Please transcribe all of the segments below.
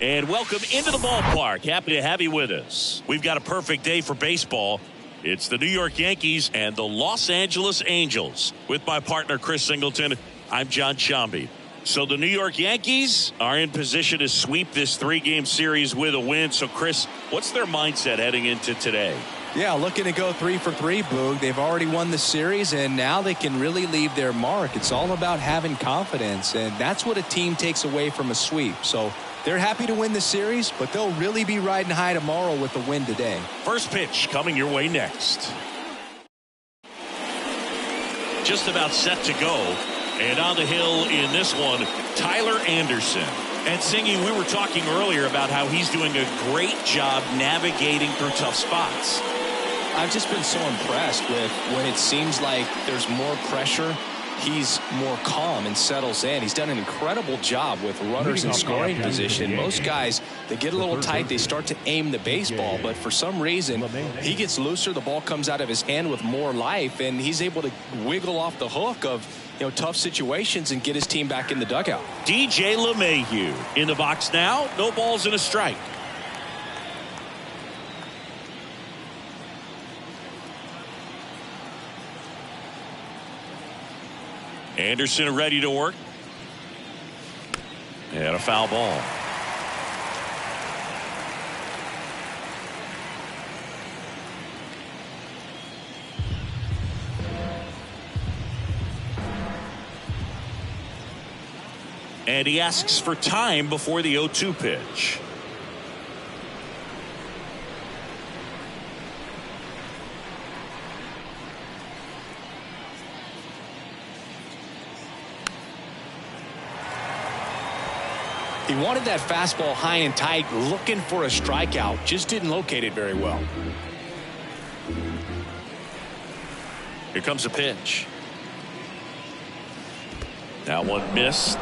And welcome into the ballpark. Happy to have you with us. We've got a perfect day for baseball. It's the New York Yankees and the Los Angeles Angels. With my partner, Chris Singleton, I'm John Shambi. So the New York Yankees are in position to sweep this three-game series with a win. So, Chris, what's their mindset heading into today? Yeah, looking to go 3 for 3, Boog. They've already won the series, and now they can really leave their mark. It's all about having confidence, and that's what a team takes away from a sweep. So they're happy to win the series, but they'll really be riding high tomorrow with the win today. First pitch coming your way next. Just about set to go. And on the hill in this one, Tyler Anderson. And Singy, we were talking earlier about how he's doing a great job navigating through tough spots. I've just been so impressed with when it seems like there's more pressure, he's more calm and settles in. He's done an incredible job with runners in scoring position. Most guys, they get a little tight, they start to aim the baseball, but for some reason, he gets looser, the ball comes out of his hand with more life, and he's able to wiggle off the hook of tough situations and get his team back in the dugout. DJ LeMahieu in the box now. No balls and a strike. Anderson ready to work. And a foul ball. And he asks for time before the 0-2 pitch. He wanted that fastball high and tight, looking for a strikeout. Just didn't locate it very well. Here comes a pitch. That one missed.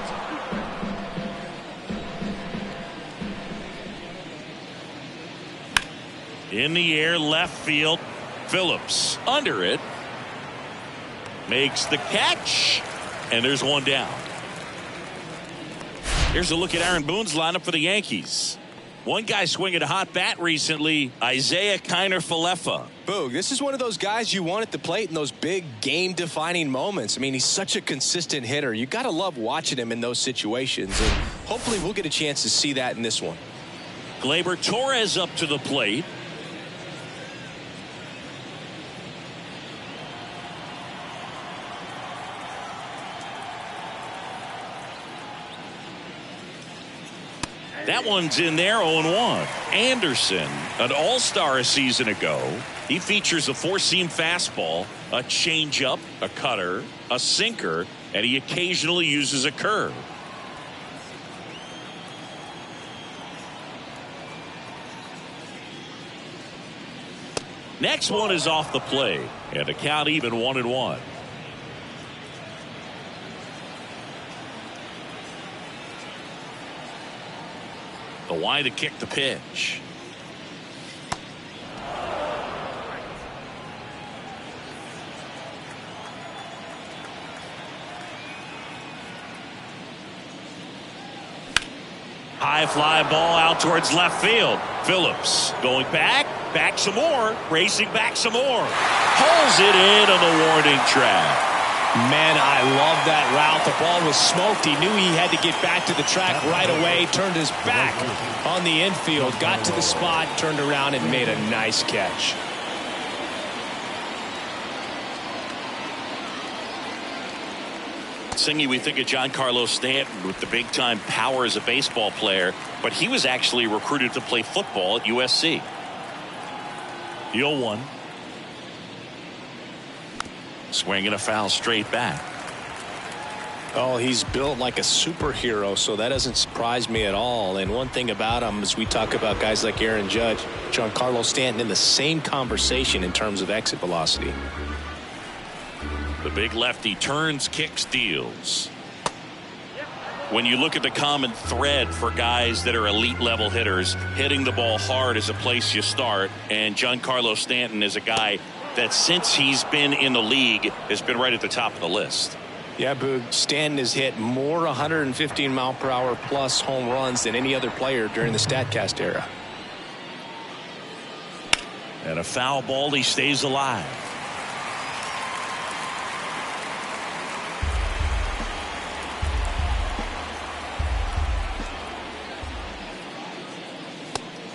In the air, left field. Phillips under it. Makes the catch. And there's one down. Here's a look at Aaron Boone's lineup for the Yankees. One guy swinging a hot bat recently, Isaiah Kiner-Falefa. Boog, this is one of those guys you want at the plate in those big game-defining moments. I mean, he's such a consistent hitter. You got to love watching him in those situations, and hopefully we'll get a chance to see that in this one. Gleyber Torres up to the plate. That one's in there, 0-1. Anderson, an all-star a season ago. He features a four-seam fastball, a changeup, a cutter, a sinker, and he occasionally uses a curve. Next one is off the plate, and the count even 1-1. The wide to kick the pitch. High fly ball out towards left field. Phillips going back some more, racing back some more. Pulls it in on the warning track. Man, I love that route. The ball was smoked. He knew he had to get back to the track right away. Turned his back on the infield. Got to the spot, turned around, and made a nice catch. Singy, we think of Giancarlo Stanton with the big-time power as a baseball player, but he was actually recruited to play football at USC. The 0-1. Swinging a foul straight back. Oh, he's built like a superhero, so that doesn't surprise me at all. And one thing about him is we talk about guys like Aaron Judge, Giancarlo Stanton in the same conversation in terms of exit velocity. The big lefty turns, kicks, deals. When you look at the common thread for guys that are elite level hitters, hitting the ball hard is a place you start, and Giancarlo Stanton is a guy that since he's been in the league has been right at the top of the list. Yeah, Boog, Stanton has hit more 115-mile-per-hour plus home runs than any other player during the StatCast era. And a foul ball, he stays alive.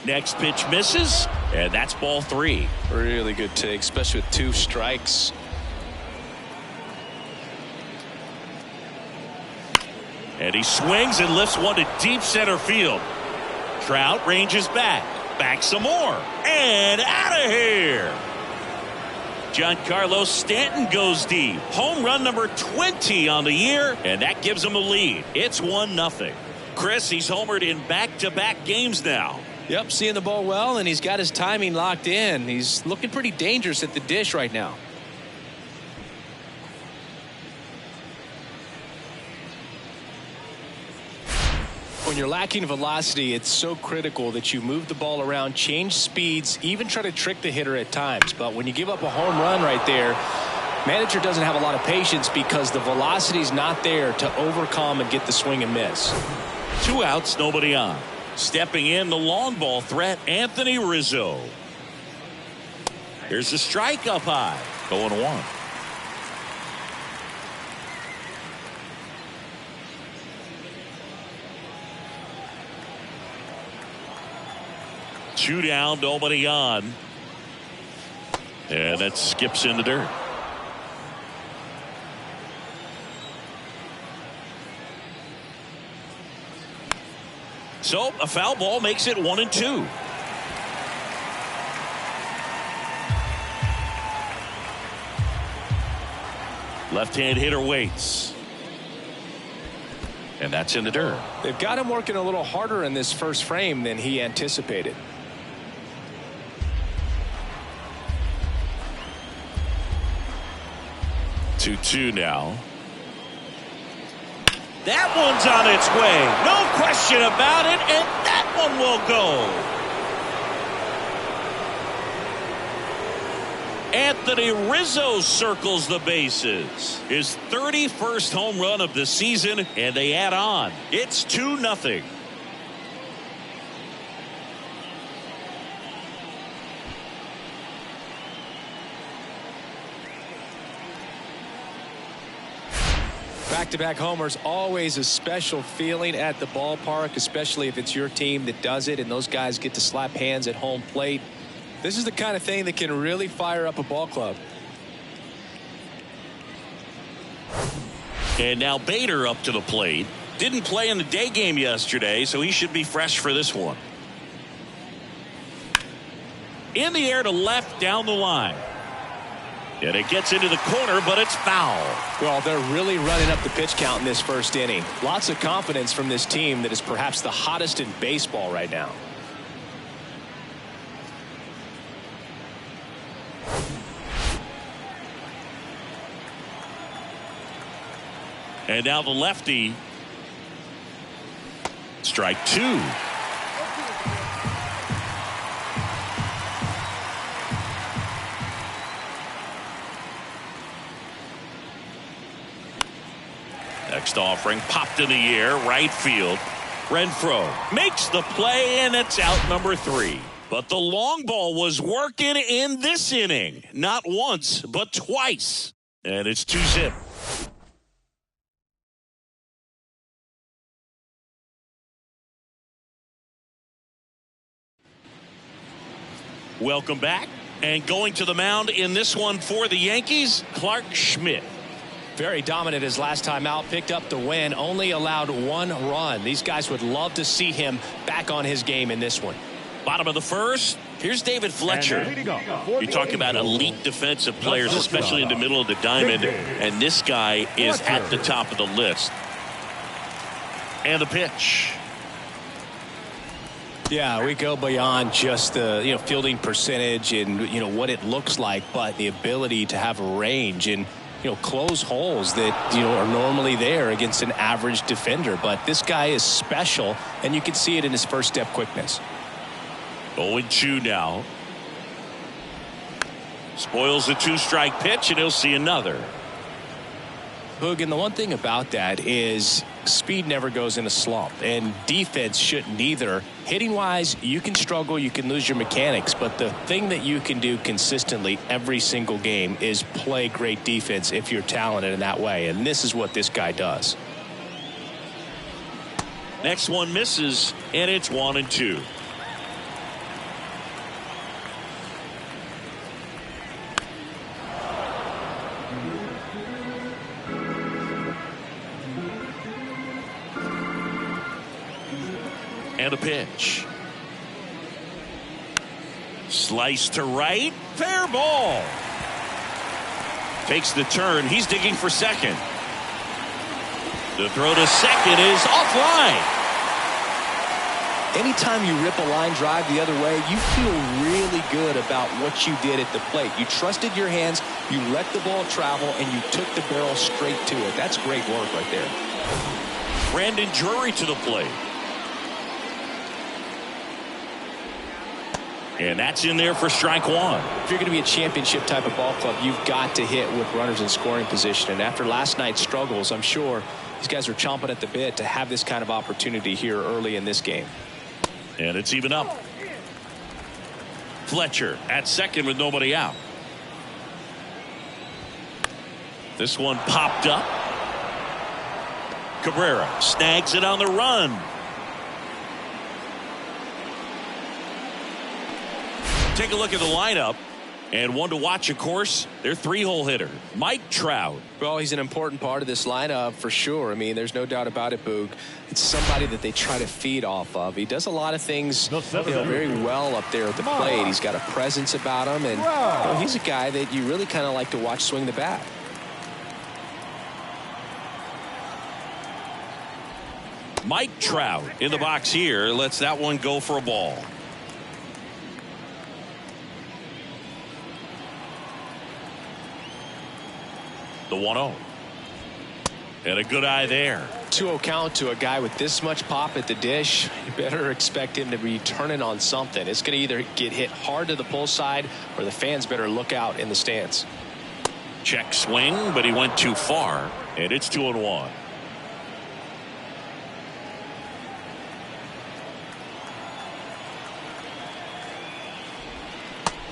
Next pitch misses, and that's ball 3. Really good take, especially with 2 strikes. And he swings and lifts one to deep center field. Trout ranges back some more, and out of here. Giancarlo Stanton goes deep. Home run number 20 on the year, and that gives him a lead. It's 1-0. Chris, he's homered in back-to-back games now. Yep, seeing the ball well, and he's got his timing locked in. He's looking pretty dangerous at the dish right now. When you're lacking velocity, it's so critical that you move the ball around, change speeds, even try to trick the hitter at times. But when you give up a home run right there, manager doesn't have a lot of patience because the velocity's not there to overcome and get the swing and miss. 2 outs, nobody on. Stepping in, the long ball threat, Anthony Rizzo. Here's the strike up high. 0-1. Two down, nobody on. And that skips in the dirt. So a foul ball makes it 1-2. Left-hand hitter waits. And that's in the dirt. They've got him working a little harder in this first frame than he anticipated. Two now. That one's on its way. No question about it. And that one will go. Anthony Rizzo circles the bases. His 31st home run of the season, and they add on. It's 2-0. Back-to-back homers, always a special feeling at the ballpark, especially if it's your team that does it and those guys get to slap hands at home plate. This is the kind of thing that can really fire up a ball club. And now Bader up to the plate. Didn't play in the day game yesterday, so he should be fresh for this one. In the air to left, down the line. And it gets into the corner, but it's foul. Well, they're really running up the pitch count in this first inning. Lots of confidence from this team that is perhaps the hottest in baseball right now. And now the lefty. Strike 2. Next offering popped in the air, right field. Renfroe makes the play, and it's out number 3. But the long ball was working in this inning. Not once, but twice. And it's 2-0. Welcome back. And going to the mound in this one for the Yankees, Clark Schmidt. Very dominant his last time out, picked up the win, only allowed 1 run. These guys would love to see him back on his game in this one. Bottom of the first, here's David Fletcher. You talk about elite defensive players, especially in the middle of the diamond, and this guy is at the top of the list. And the pitch. Yeah, we go beyond just the fielding percentage and what it looks like, but the ability to have range and close holes that are normally there against an average defender. But this guy is special, and you can see it in his first step quickness. 0-2 now. Spoils the 2-strike pitch, and he'll see another. Hoog, and the one thing about that is speed never goes in a slump, and defense shouldn't either. Hitting-wise, you can struggle, you can lose your mechanics, but the thing that you can do consistently every single game is play great defense if you're talented in that way, and this is what this guy does. Next one misses, and it's 1-2. And a pitch. Slice to right. Fair ball. Takes the turn. He's digging for second. The throw to second is offline. Anytime you rip a line drive the other way, you feel really good about what you did at the plate. You trusted your hands, you let the ball travel, and you took the barrel straight to it. That's great work right there. Brandon Drury to the plate. And that's in there for strike one. If you're going to be a championship type of ball club, you've got to hit with runners in scoring position. And after last night's struggles, I'm sure these guys are chomping at the bit to have this kind of opportunity here early in this game. And it's even up. Fletcher at second with nobody out. This one popped up. Cabrera snags it on the run. Take a look at the lineup, and one to watch, of course, their three-hole hitter, Mike Trout. Well, he's an important part of this lineup for sure. I mean, there's no doubt about it, Boog. It's somebody that they try to feed off of. He does a lot of things very well up there at the plate. He's got a presence about him, and he's a guy that you really kind of like to watch swing the bat. Mike Trout in the box here lets that one go for a ball. The 1-0. And a good eye there. 2-0 count to a guy with this much pop at the dish. You better expect him to be turning on something. It's going to either get hit hard to the pull side, or the fans better look out in the stands. Check swing, but he went too far, and it's 2-1.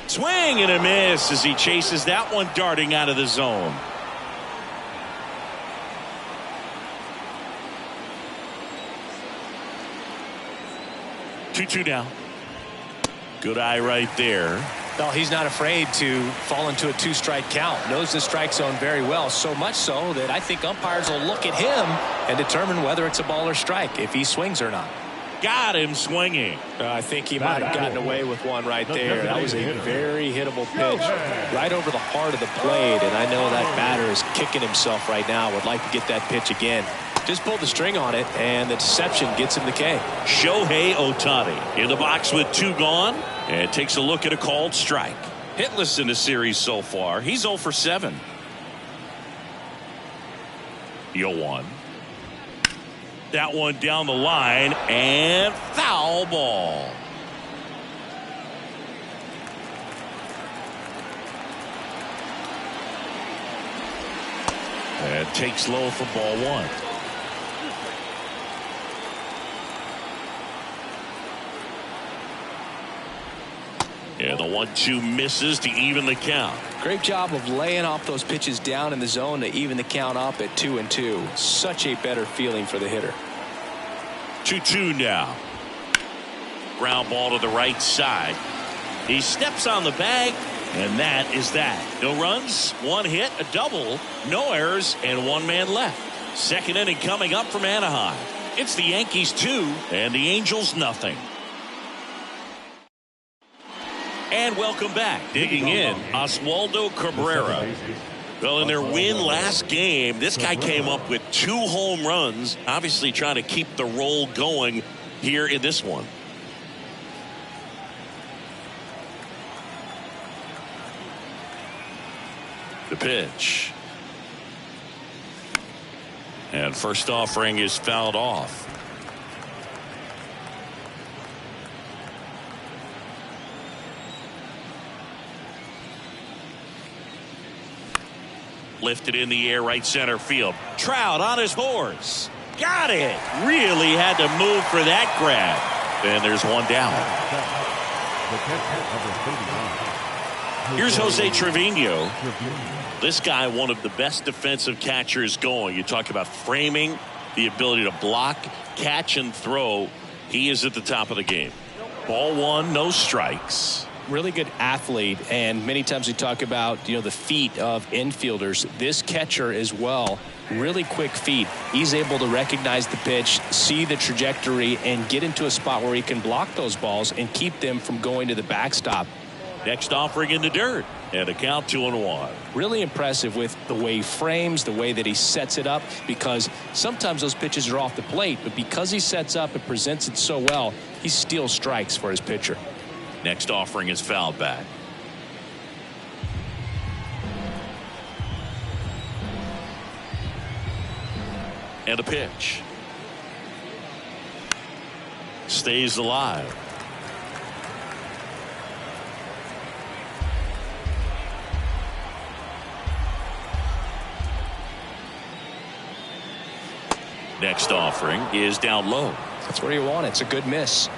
Swing and a miss as he chases that one darting out of the zone. Two down. Good eye right there. Well, he's not afraid to fall into a two-strike count. Knows the strike zone very well, so much so that I think umpires will look at him and determine whether it's a ball or strike, if he swings or not. Got him swinging. I think he might have gotten away with one right there. That was a very hittable pitch right over the heart of the plate, and I know that batter is kicking himself right now. Would like to get that pitch again. Just pulled the string on it, and the deception gets him the K. Shohei Ohtani in the box with two gone, and takes a look at a called strike. Hitless in the series so far. He's 0 for 7. 0-1. That one down the line, and foul ball. And takes low for ball one. And the 1-2 misses to even the count. Great job of laying off those pitches down in the zone to even the count up at 2-2. Such a better feeling for the hitter. 2-2 now. Ground ball to the right side. He steps on the bag, and that is that. No runs, one hit, a double, no errors, and one man left. Second inning coming up from Anaheim. It's the Yankees 2 and the Angels nothing. And welcome back. Digging in, Oswaldo Cabrera. Well, in their win last game, this guy came up with 2 home runs, obviously trying to keep the roll going here in this one. The pitch. And first offering is fouled off. Lifted in the air, right center field. Trout on his horse. Got it. Really had to move for that grab. And there's one down. Here's Jose Trevino. This guy, one of the best defensive catchers going. You talk about framing, the ability to block, catch, and throw. He is at the top of the game. Ball one, no strikes. Really good athlete, and many times we talk about the feet of infielders. This catcher as well, really quick feet. He's able to recognize the pitch, see the trajectory, and get into a spot where he can block those balls and keep them from going to the backstop. Next offering in the dirt, and a count 2-1. Really impressive with the way he frames, the way that he sets it up, because sometimes those pitches are off the plate, but because he sets up and presents it so well, he steals strikes for his pitcher. Next offering is fouled back. And a pitch. Stays alive. Next offering is down low. That's where you want it. It's a good miss.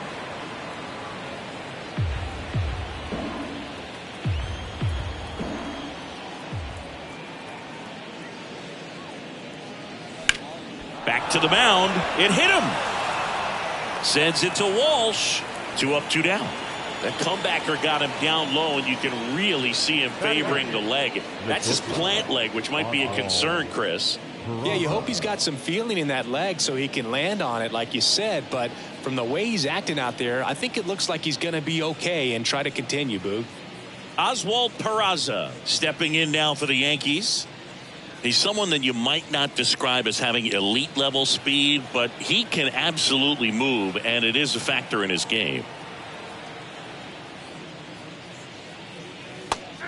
Back to the mound. It hit him. Sends it to Walsh. 2 up, 2 down. The comebacker got him down low, and you can really see him favoring the leg. That's his plant leg, which might be a concern, Chris. Yeah, you hope he's got some feeling in that leg so he can land on it, like you said. But from the way he's acting out there, I think it looks like he's going to be okay and try to continue, Boog. Oswald Peraza stepping in now for the Yankees. He's someone that you might not describe as having elite level speed, but he can absolutely move, and it is a factor in his game.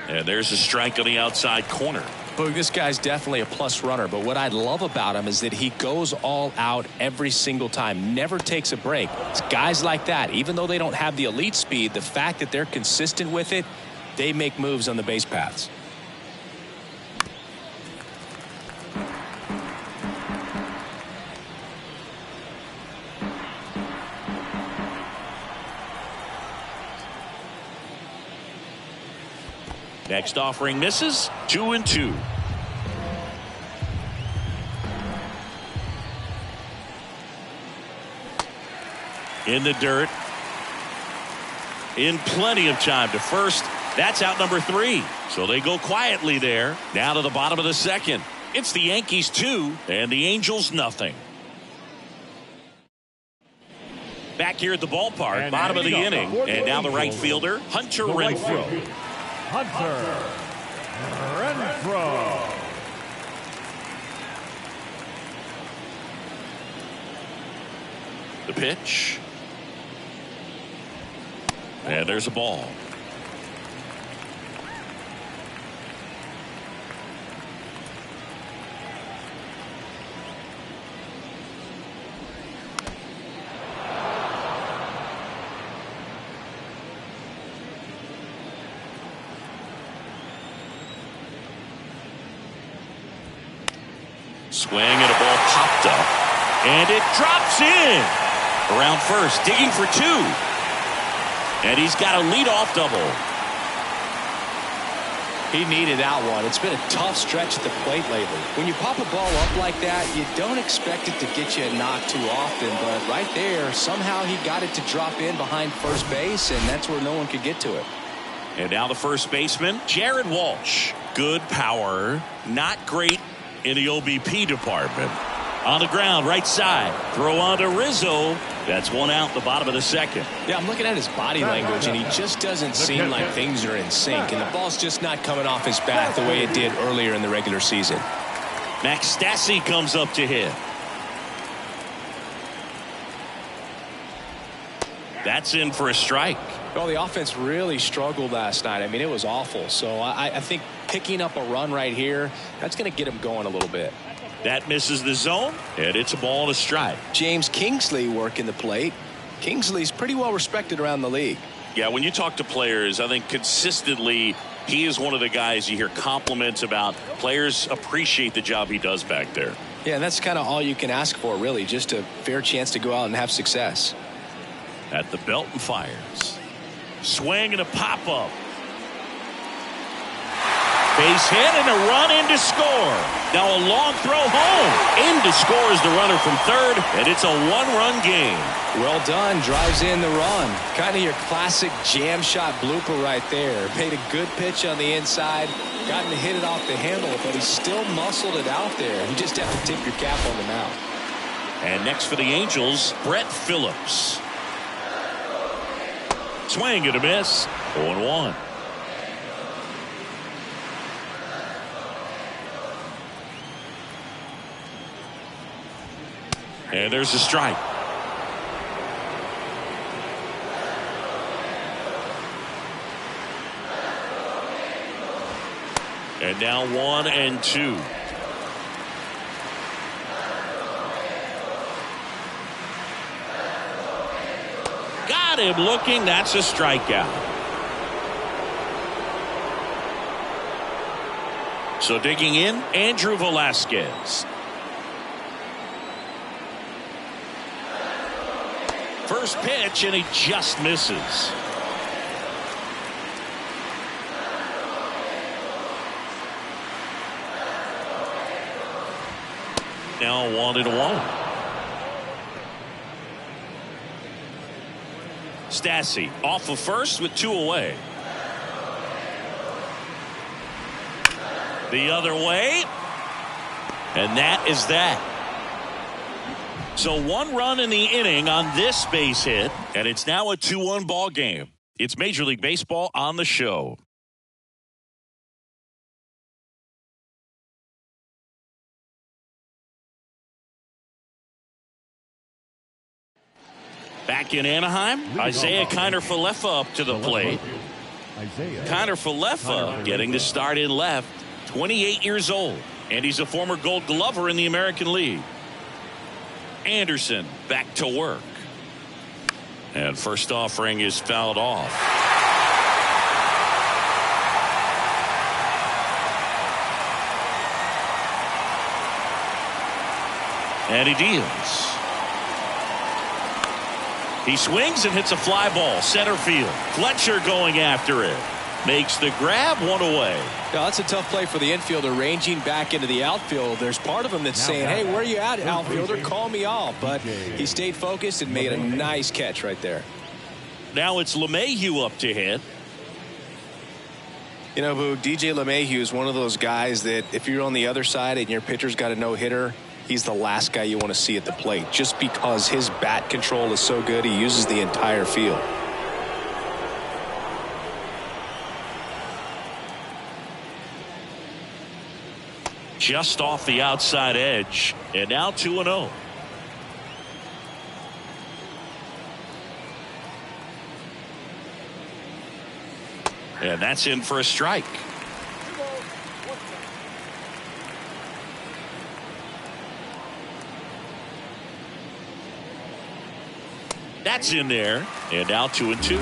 And there's a strike on the outside corner. Boog, this guy's definitely a plus runner, but what I love about him is that he goes all out every single time, never takes a break. It's guys like that, even though they don't have the elite speed, the fact that they're consistent with it, they make moves on the base paths. Next offering misses. 2-2. In the dirt. In plenty of time to first. That's out number 3. So they go quietly there. Now to the bottom of the second. It's the Yankees 2 and the Angels nothing. Back here at the ballpark, and bottom of the inning. And now the right fielder, Hunter Renfroe. Hunter Renfroe. The pitch. And there's a ball. Swing and a ball popped up. And it drops in. Around first, digging for 2. And he's got a leadoff double. He needed that one. It's been a tough stretch at the plate lately. When you pop a ball up like that, you don't expect it to get you a knock too often. But right there, somehow he got it to drop in behind first base, and that's where no one could get to it. And now the first baseman, Jared Walsh. Good power, not great in the OBP department. On the ground, right side. Throw on to Rizzo. That's one out, the bottom of the second. Yeah, I'm looking at his body language, and he just doesn't seem like things are in sync. And the ball's just not coming off his bat the way it did earlier in the regular season. Max Stassi comes up to hit. That's in for a strike. Well, the offense really struggled last night. I mean, it was awful. So I think picking up a run right here, that's going to get him going a little bit. That misses the zone, and it's a ball and a strike. James Kingsley working the plate. Kingsley's pretty well respected around the league. Yeah, when you talk to players, I think consistently He is one of the guys you hear compliments about. Players appreciate the job he does back there. Yeah, and that's kind of all you can ask for, really, just a fair chance to go out and have success. At the belt and fires. Swing and a pop-up. Base hit and a run in to score. Now a long throw home. In to score is the runner from third, and it's a one-run game. Well done. Drives in the run. Kind of your classic jam shot blooper right there. Made a good pitch on the inside. Gotten to hit it off the handle, but he still muscled it out there. You just have to tip your cap on the mound. And next for the Angels, Brett Phillips. Swing and a miss. 0-1. And there's a strike. And now 1-2. Got him looking. That's a strikeout. So digging in, Andrew Velasquez. First pitch, and he just misses. Now 1-1. Stassi off of first with 2 away. The other way. And that is that. So 1 run in the inning on this base hit, and it's now a 2-1 ball game. It's Major League Baseball on the show. Back in Anaheim, Isaiah Kiner-Falefa up to the plate. Kiner-Falefa getting the start in left, 28 years old, and he's a former Gold Glover in the American League. Anderson back to work. And first offering is fouled off. And he deals. He swings and hits a fly ball center field. Fletcher going after it. Makes the grab, 1 away. Yeah, that's a tough play for the infielder, ranging back into the outfield. There's part of him that's saying, hey, where are you at, outfielder? Call me off. But he stayed focused and made a nice catch right there. Now it's LeMahieu up to hit. You know, Boo, DJ LeMahieu is one of those guys that if you're on the other side and your pitcher's got a no-hitter, he's the last guy you want to see at the plate, just because his bat control is so good. He uses the entire field. Just off the outside edge, and now 2-0. And that's in for a strike. That's in there, and now 2-2.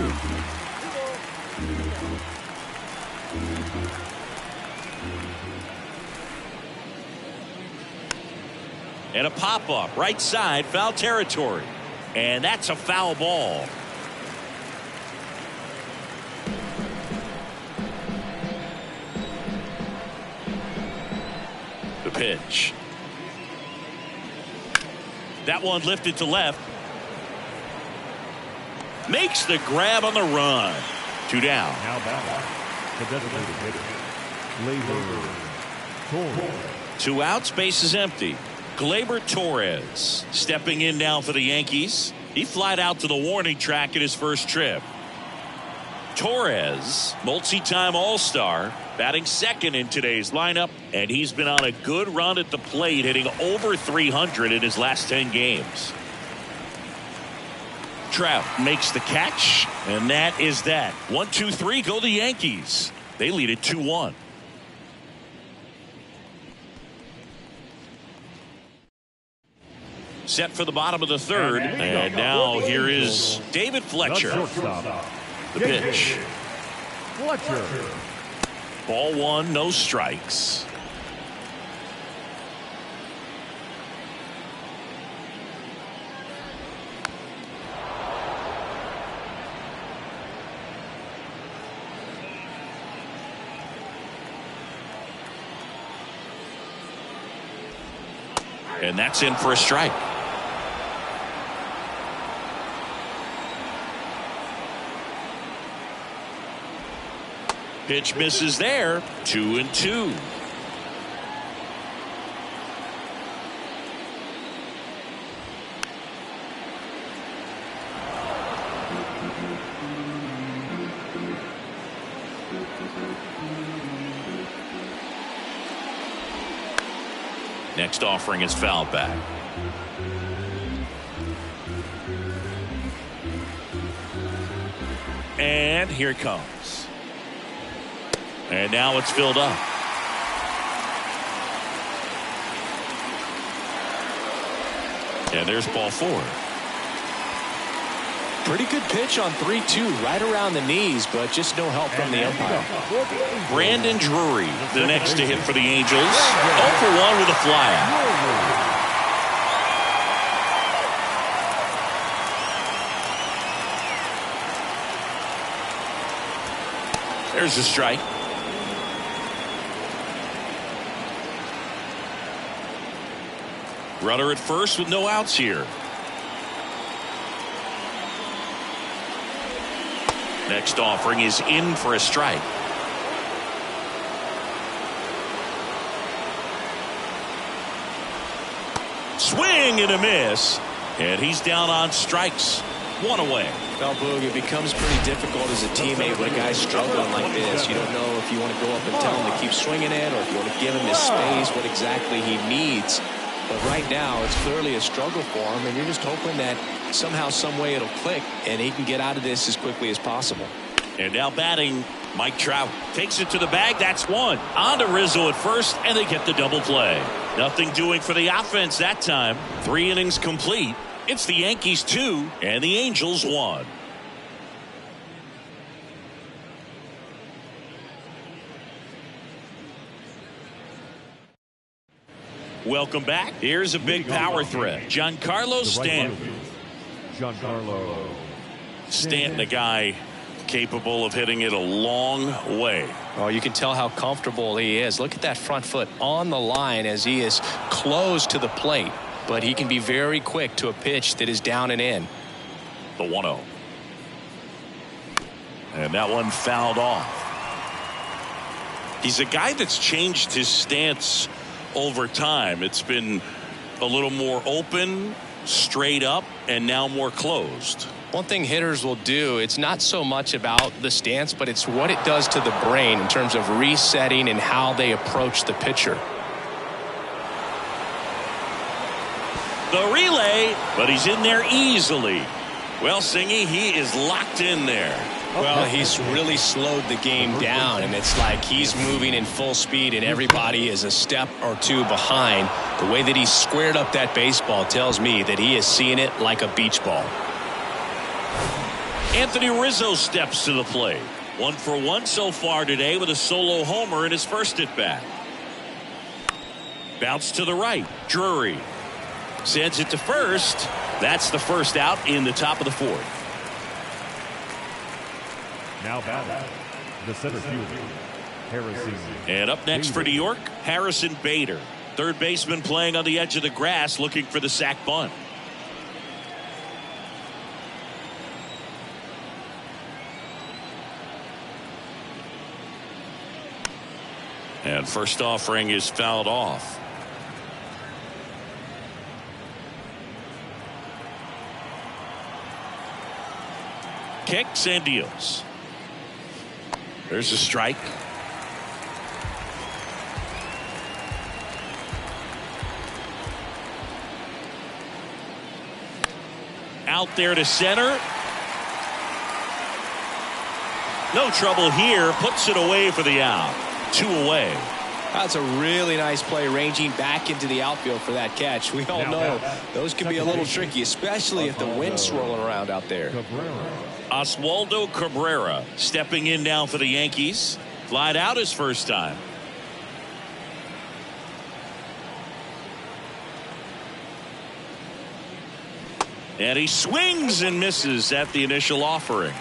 And a pop-up, right side, foul territory. And that's a foul ball. The pitch. That one lifted to left. Makes the grab on the run. 2 down. Now back. The designated hitter. Gleyber. 2 outs, base is empty. Gleyber Torres stepping in now for the Yankees. He flied out to the warning track in his first trip. Torres, multi-time All-Star, batting second in today's lineup, and he's been on a good run at the plate, hitting over 300 in his last 10 games. Trout makes the catch, and that is that. 1-2-3 go the Yankees. They lead it 2-1. Set for the bottom of the third, and now here is David Fletcher. The pitch. Fletcher. Ball one, no strikes. And that's in for a strike. Pitch misses there. 2-2. Next offering is fouled back. And here it comes. And now it's filled up. And there's ball four. Pretty good pitch on 3-2, right around the knees, but just no help from the umpire. Brandon Drury, the next to hit for the Angels. 0 for 1 with a flyout. There's a strike. Runner at first with no outs here. Next offering is in for a strike. Swing and a miss. And he's down on strikes. One away. Well, Boog, it becomes pretty difficult as a teammate when a guy's struggling like this. You don't know if you want to go up and tell him to keep swinging it or if you want to give him his space, what exactly he needs. But right now, it's clearly a struggle for him, and you're just hoping that somehow, some way it'll click, and he can get out of this as quickly as possible. And now batting, Mike Trout takes it to the bag. That's one. On to Rizzo at first, and they get the double play. Nothing doing for the offense that time. 3 innings complete. It's the Yankees 2 and the Angels 1. Welcome back. Here's a big power threat. Giancarlo Stanton. Stanton, a guy capable of hitting it a long way. Oh, you can tell how comfortable he is. Look at that front foot on the line as he is close to the plate. But he can be very quick to a pitch that is down and in. The 1-0. And that one fouled off. He's a guy that's changed his stance over time. It's been a little more open, straight up, and now more closed. One thing hitters will do, it's not so much about the stance, but it's what it does to the brain in terms of resetting and how they approach the pitcher. The relay, but he's in there easily. Well, Singy, he is locked in there. Well, he's really slowed the game down, and it's like he's moving in full speed and everybody is a step or two behind. The way that he squared up that baseball tells me that he is seeing it like a beach ball. Anthony Rizzo steps to the plate. 1 for 1 so far today with a solo homer in his first at bat. Bounce to the right. Drury sends it to first. That's the first out in the top of the 4th. Now batting, the center fielder, Harrison. And up next for New York, Harrison Bader. Third baseman playing on the edge of the grass looking for the sac bunt. And first offering is fouled off. Kicks and deals. There's a strike. Out there to center. No trouble here. Puts it away for the out. 2 away. That's a really nice play, ranging back into the outfield for that catch. We all know those can be a little tricky, especially if the wind's swirling around out there. Oswaldo Cabrera stepping in now for the Yankees. Flied out his first time. And he swings and misses at the initial offering.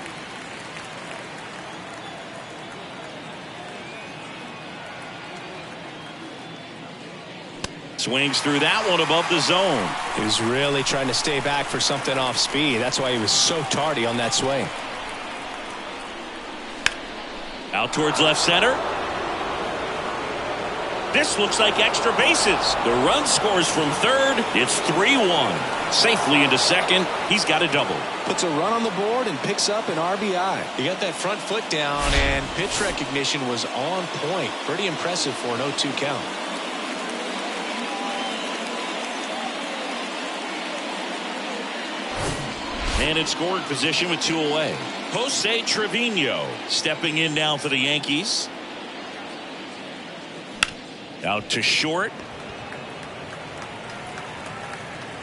Swings through that one above the zone. He was really trying to stay back for something off speed. That's why he was so tardy on that swing. Out towards left center. This looks like extra bases. The run scores from third. It's 3-1. Safely into second. He's got a double. Puts a run on the board and picks up an RBI. He got that front foot down, and pitch recognition was on point. Pretty impressive for an 0-2 count. And in scoring position with 2 away. Jose Trevino stepping in now for the Yankees. Out to short.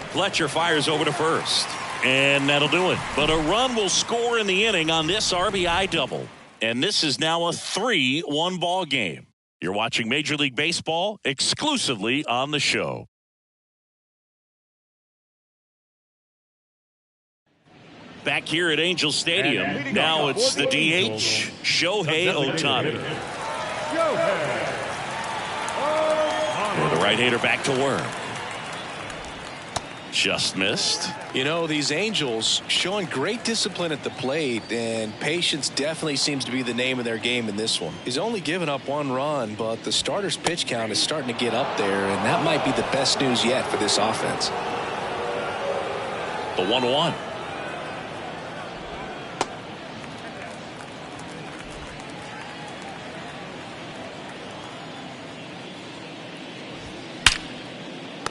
Fletcher fires over to first. And that'll do it. But a run will score in the inning on this RBI double. And this is now a 3-1 ball game. You're watching Major League Baseball exclusively on the show. Back here at Angel Stadium, now it's the DH, Shohei Ohtani. The right-hander back to work. Just missed. You know, these Angels showing great discipline at the plate, and patience definitely seems to be the name of their game in this one. He's only given up 1 run, but the starter's pitch count is starting to get up there, and that might be the best news yet for this offense. The 1-1.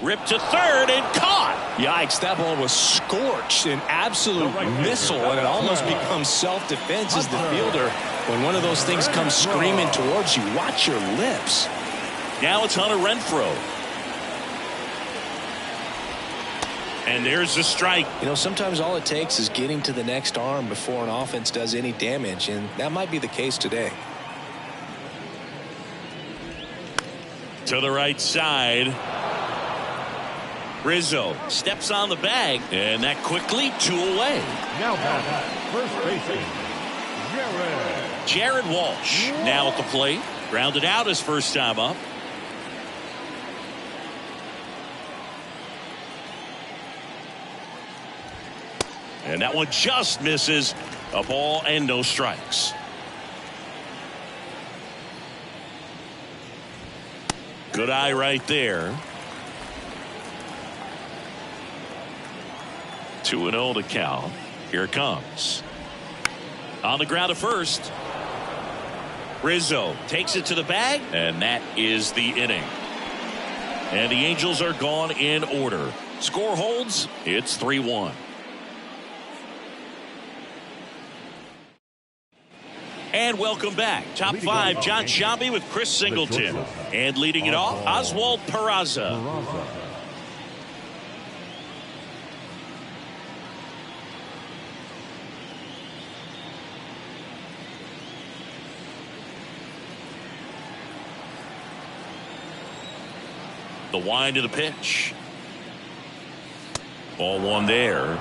Ripped to third and caught. Yikes, that ball was scorched, an absolute missile, and it almost becomes self-defense as the fielder. When one of those things comes screaming towards you, watch your lips. Now it's Hunter Renfroe. And there's the strike. You know, sometimes all it takes is getting to the next arm before an offense does any damage, and that might be the case today. To the right side. Rizzo steps on the bag, and that quickly 2 away. Now back, first baseman, Jared Walsh now at the plate. Grounded out his first time up. And that one just misses. A ball and no strikes. Good eye right there. 2-0 to count. Here it comes. On the ground at first. Rizzo takes it to the bag, and that is the inning. And the Angels are gone in order. Score holds. It's 3-1. And welcome back. Top 5, John Shambi with Chris Singleton. And leading it off, Oswald Peraza. The wind of the pitch. Ball 1 there.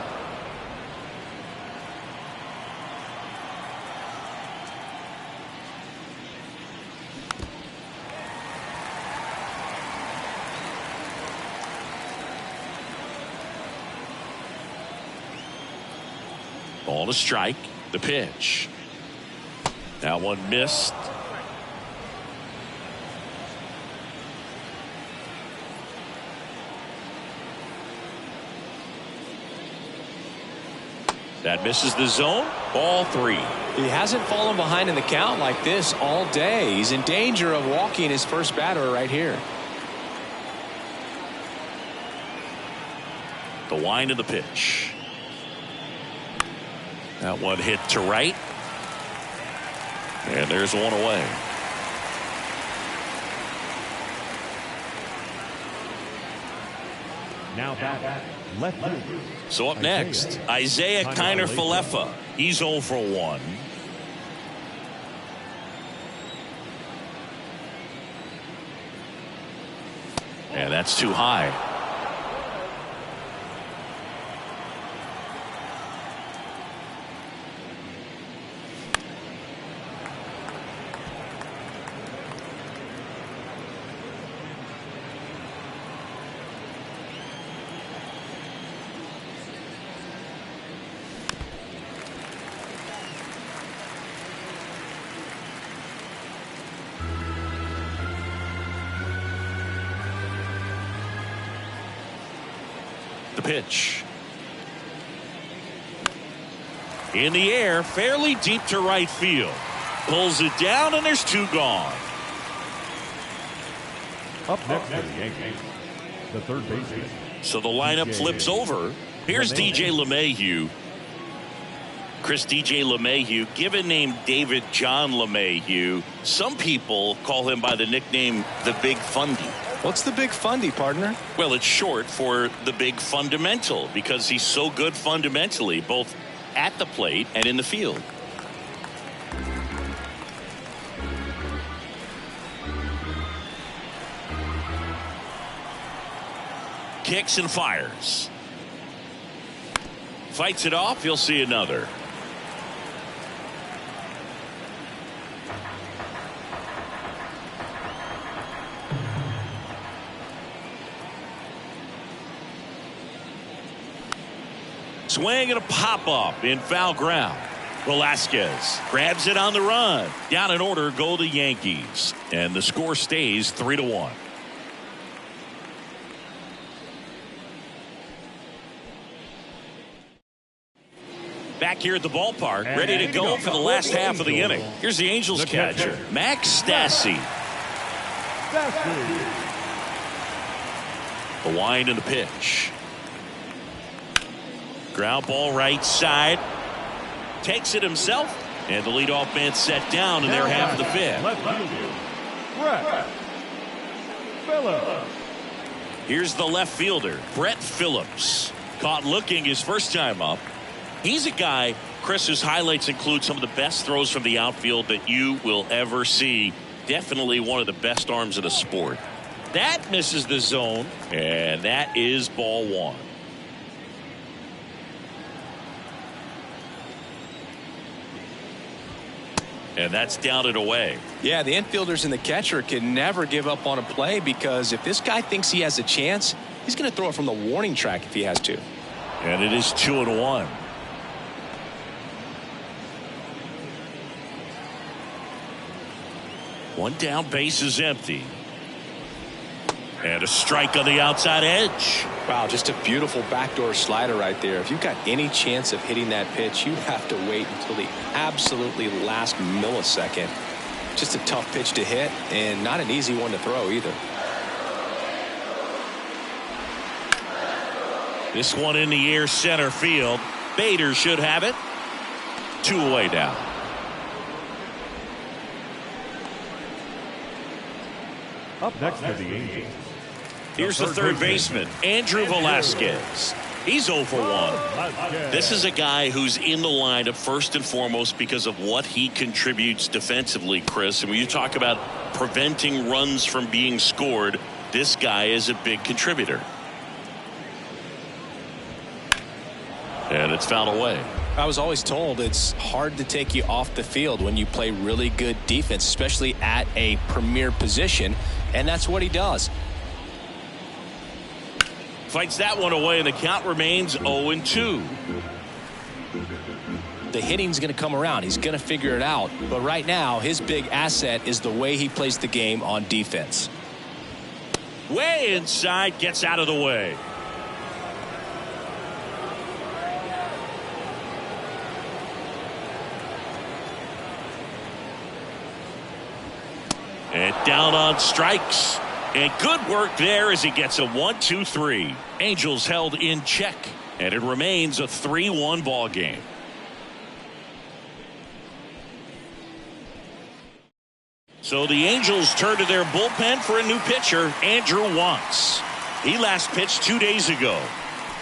Ball to strike. The pitch. That one missed. That misses the zone. Ball 3. He hasn't fallen behind in the count like this all day. He's in danger of walking his first batter right here. The wind of the pitch. That one hit to right. And there's 1 away. Now back, left field. So up next, Isaiah Kiner-Falefa. He's 0 for 1. And that's too high. The pitch. In the air, fairly deep to right field. Pulls it down, and there's 2 gone. Up next for the Yankees, the third baseman. So the lineup flips over. Here's DJ LeMahieu. Chris, DJ LeMahieu, given name David John LeMahieu. Some people call him by the nickname the Big Fundy. What's the Big Fundy, partner? Well, it's short for the big fundamental because he's so good fundamentally, both at the plate and in the field. Kicks and fires. Fights it off. He'll see another. Swing and a pop-up in foul ground. Velasquez grabs it on the run. Down in order go the Yankees. And the score stays 3-1. Back here at the ballpark, ready to go for the last half of the inning. Here's the Angels catcher, Max Stassi. The wind and the pitch. Ground ball right side. Takes it himself. And the leadoff man set down in their half of the 5th. Here's the left fielder, Brett Phillips. Caught looking his first time up. He's a guy, Chris, whose highlights include some of the best throws from the outfield that you will ever see. Definitely one of the best arms in the sport. That misses the zone, and that is ball 1. And that's down and away. Yeah, the infielders and the catcher can never give up on a play because if this guy thinks he has a chance, he's going to throw it from the warning track if he has to. And it is 2-1. One down, base is empty. And a strike on the outside edge. Wow, just a beautiful backdoor slider right there. If you've got any chance of hitting that pitch, you have to wait until the absolutely last millisecond. Just a tough pitch to hit and not an easy one to throw either. This one in the air, center field. Bader should have it. 2 away now. Up next for the Angels. Here's the third baseman, Andrew Velasquez. He's 0 for 1. This is a guy who's in the lineup first and foremost because of what he contributes defensively, Chris. And when you talk about preventing runs from being scored, this guy is a big contributor. And it's fouled away. I was always told it's hard to take you off the field when you play really good defense, especially at a premier position. And that's what he does. Fights that one away, and the count remains 0-2. The hitting's going to come around. He's going to figure it out. But right now, his big asset is the way he plays the game on defense. Way inside, gets out of the way. And down on strikes. And good work there as he gets a 1-2-3. Angels held in check. And it remains a 3-1 ball game. So the Angels turn to their bullpen for a new pitcher, Andrew Wantz. He last pitched 2 days ago.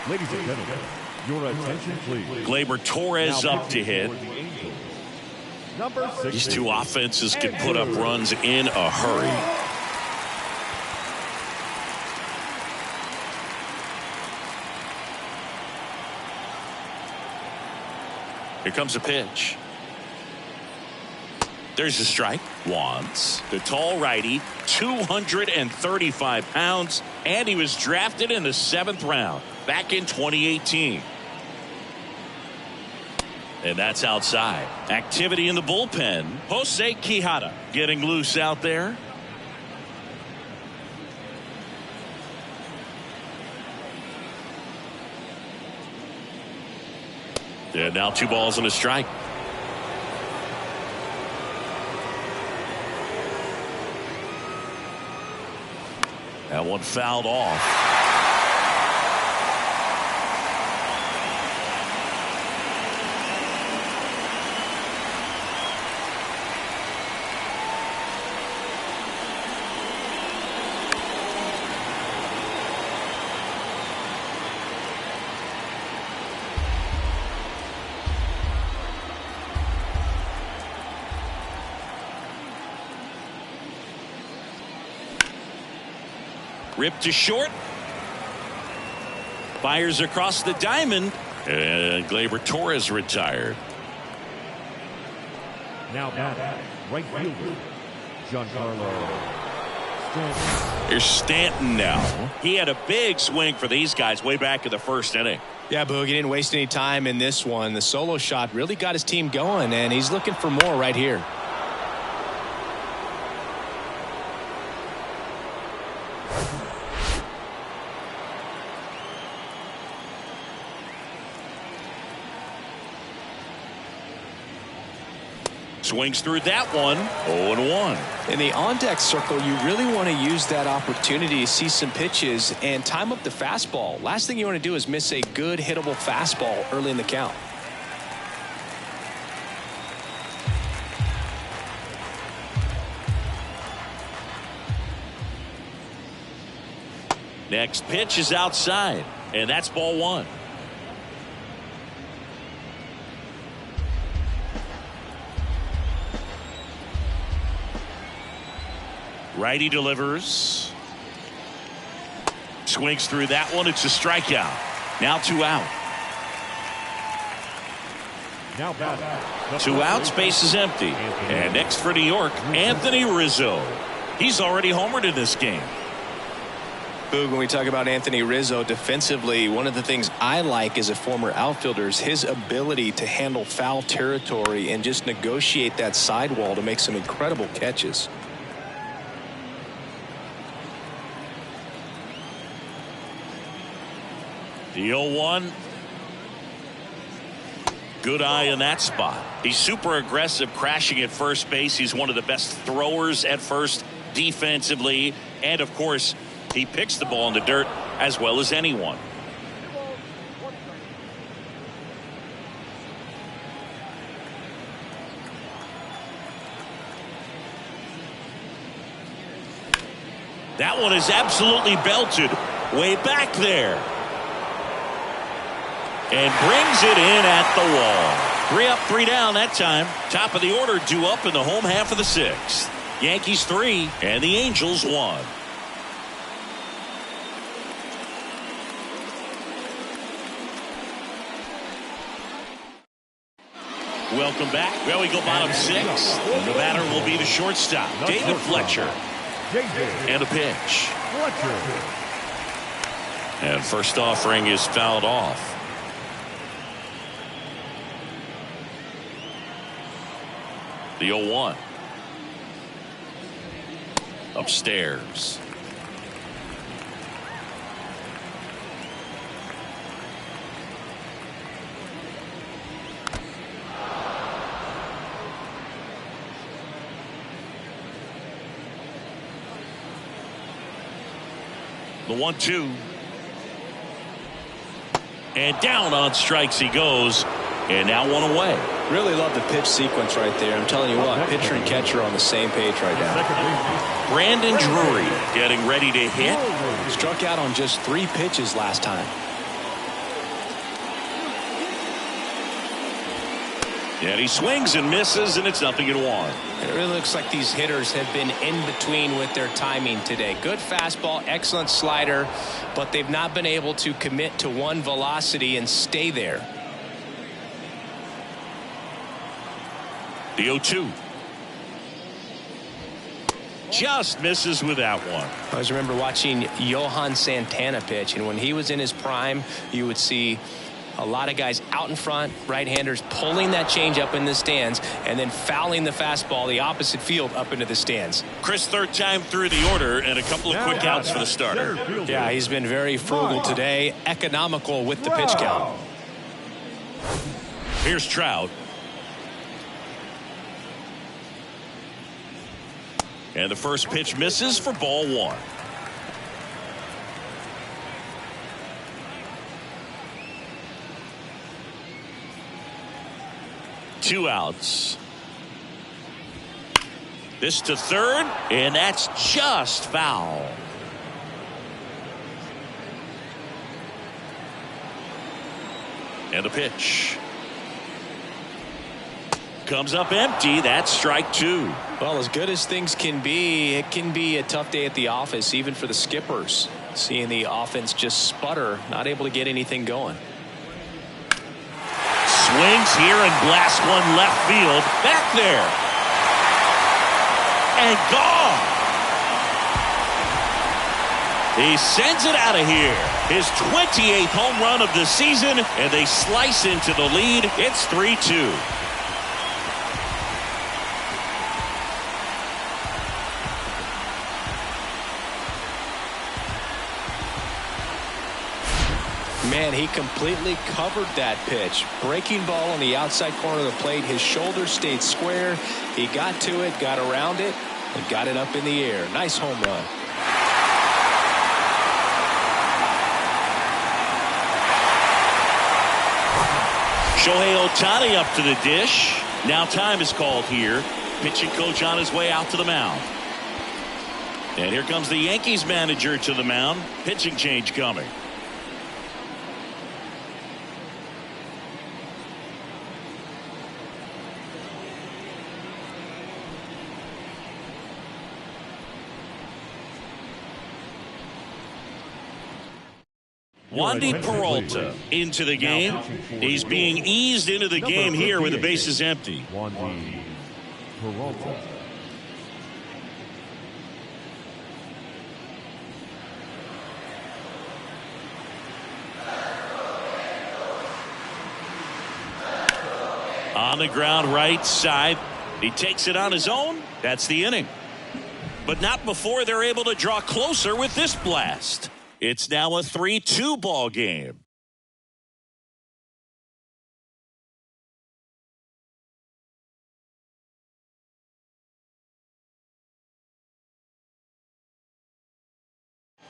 Ladies and gentlemen, your attention please. Gleyber Torres up to hit. These two offenses can put up runs in a hurry. Here comes a pitch. There's a strike. Once. The tall righty, 235 pounds, and he was drafted in the 7th round back in 2018. And that's outside. Activity in the bullpen. Jose Quijada getting loose out there. And now 2 balls and a strike. That one fouled off. Ripped to short. Fires across the diamond. And Gleyber Torres retired. Now batting, right fielder, Giancarlo Stanton. Here's Stanton now. He had a big swing for these guys way back in the 1st inning. Yeah, Boog, he didn't waste any time in this one. The solo shot really got his team going, and he's looking for more right here. Swings through that one. 0-1. In the on-deck circle, you really want to use that opportunity to see some pitches and time up the fastball. Last thing you want to do is miss a good hittable fastball early in the count. Next pitch is outside, and that's ball 1. Righty delivers. Swings through that one. It's a strikeout. Now 2 out. Now batting, 2 outs, base is empty. And next for New York, Anthony Rizzo. He's already homered in this game. Boog, when we talk about Anthony Rizzo defensively, one of the things I like as a former outfielder is his ability to handle foul territory and just negotiate that sidewall to make some incredible catches. The 0-1. Good eye in that spot. He's super aggressive, crashing at first base. He's one of the best throwers at first defensively. And, of course, he picks the ball in the dirt as well as anyone. That one is absolutely belted way back there. And brings it in at the wall. 3 up, 3 down that time. Top of the order due up in the home half of the 6th. Yankees 3 and the Angels 1. Welcome back. Well, we go bottom 6. The batter will be the shortstop, David Fletcher. And a pitch. And first offering is fouled off. The 0-1. Upstairs. The 1-2. And down on strikes he goes. And now 1 away. Really love the pitch sequence right there. I'm telling you what, pitcher and catcher are on the same page right now. Brandon Drury getting ready to hit. Struck out on just 3 pitches last time. And he swings and misses, and it's 0-1. It really looks like these hitters have been in between with their timing today. Good fastball, excellent slider, but they've not been able to commit to one velocity and stay there. The 0-2. Just misses with that one. I always remember watching Johan Santana pitch, and when he was in his prime, you would see a lot of guys out in front, right-handers pulling that change up in the stands and then fouling the fastball the opposite field up into the stands. Chris, third time through the order and a couple of quick outs for the starter. Yeah, he's been very frugal today, economical with the pitch count. Here's Trout. And the first pitch misses for ball one. Two outs. This to third, and that's just foul. And a pitch. Comes up empty. That's strike two. Well, as good as things can be, it can be a tough day at the office, even for the skippers. Seeing the offense just sputter, not able to get anything going. Swings here and blasts one left field. Back there. And gone. He sends it out of here. His 28th home run of the season, and they slice into the lead. It's 3-2. Man, he completely covered that pitch. Breaking ball on the outside corner of the plate. His shoulder stayed square. He got to it, got around it, and got it up in the air. Nice home run. Shohei Ohtani up to the dish. Now time is called here. Pitching coach on his way out to the mound. And here comes the Yankees manager to the mound. Pitching change coming. Wandy Peralta into the game. He's being eased into the game here with the bases empty. Wandy Peralta. On the ground right side. He takes it on his own. That's the inning. But not before they're able to draw closer with this blast. It's now a 3-2 ball game.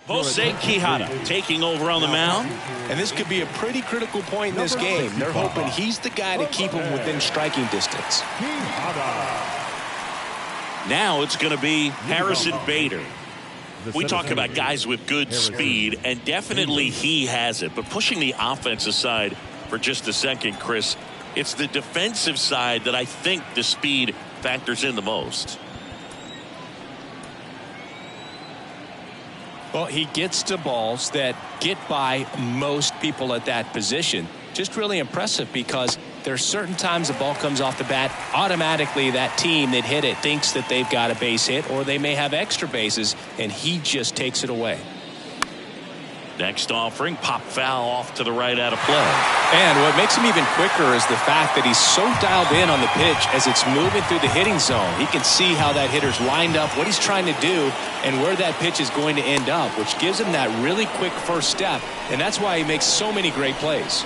Jose Quijada taking over on the mound. And this could be a pretty critical point in this game. They're hoping he's the guy to keep him within striking distance. Now it's going to be Harrison Bader. We talk about guys with good speed, and definitely he has it. But pushing the offense aside for just a second, Chris, it's the defensive side that I think the speed factors in the most. Well, he gets to balls that get by most people at that position. Just really impressive because there's certain times the ball comes off the bat, automatically that team that hit it thinks that they've got a base hit or they may have extra bases, and he just takes it away. Next offering, pop foul off to the right out of play. And what makes him even quicker is the fact that he's so dialed in on the pitch as it's moving through the hitting zone. He can see how that hitter's lined up, what he's trying to do, and where that pitch is going to end up, which gives him that really quick first step, and that's why he makes so many great plays.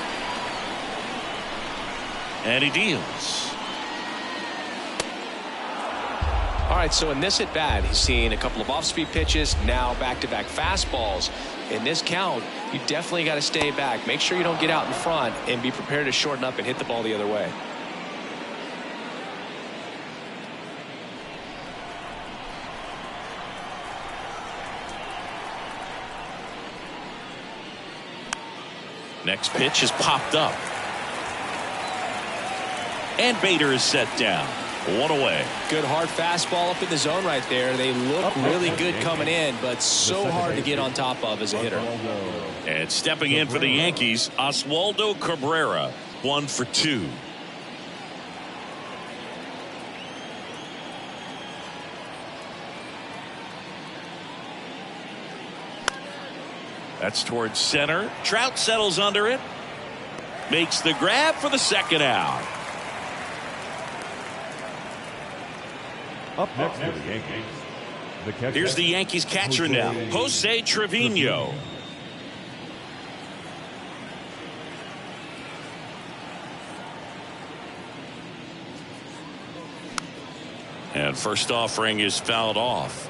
And he deals. All right, so in this at bat, he's seen a couple of off-speed pitches, now back-to-back fastballs. In this count, you definitely got to stay back. Make sure you don't get out in front and be prepared to shorten up and hit the ball the other way. Next pitch is popped up. And Bader is set down. One away. Good hard fastball up in the zone right there. They look really good coming in, but so hard to get on top of as a hitter. And stepping in for the Yankees, Oswaldo Cabrera, 1 for 2. That's towards center. Trout settles under it. Makes the grab for the second out. Up next for the Yankees. The catcher. Here's the Yankees catcher now, Jose Trevino. And first offering is fouled off.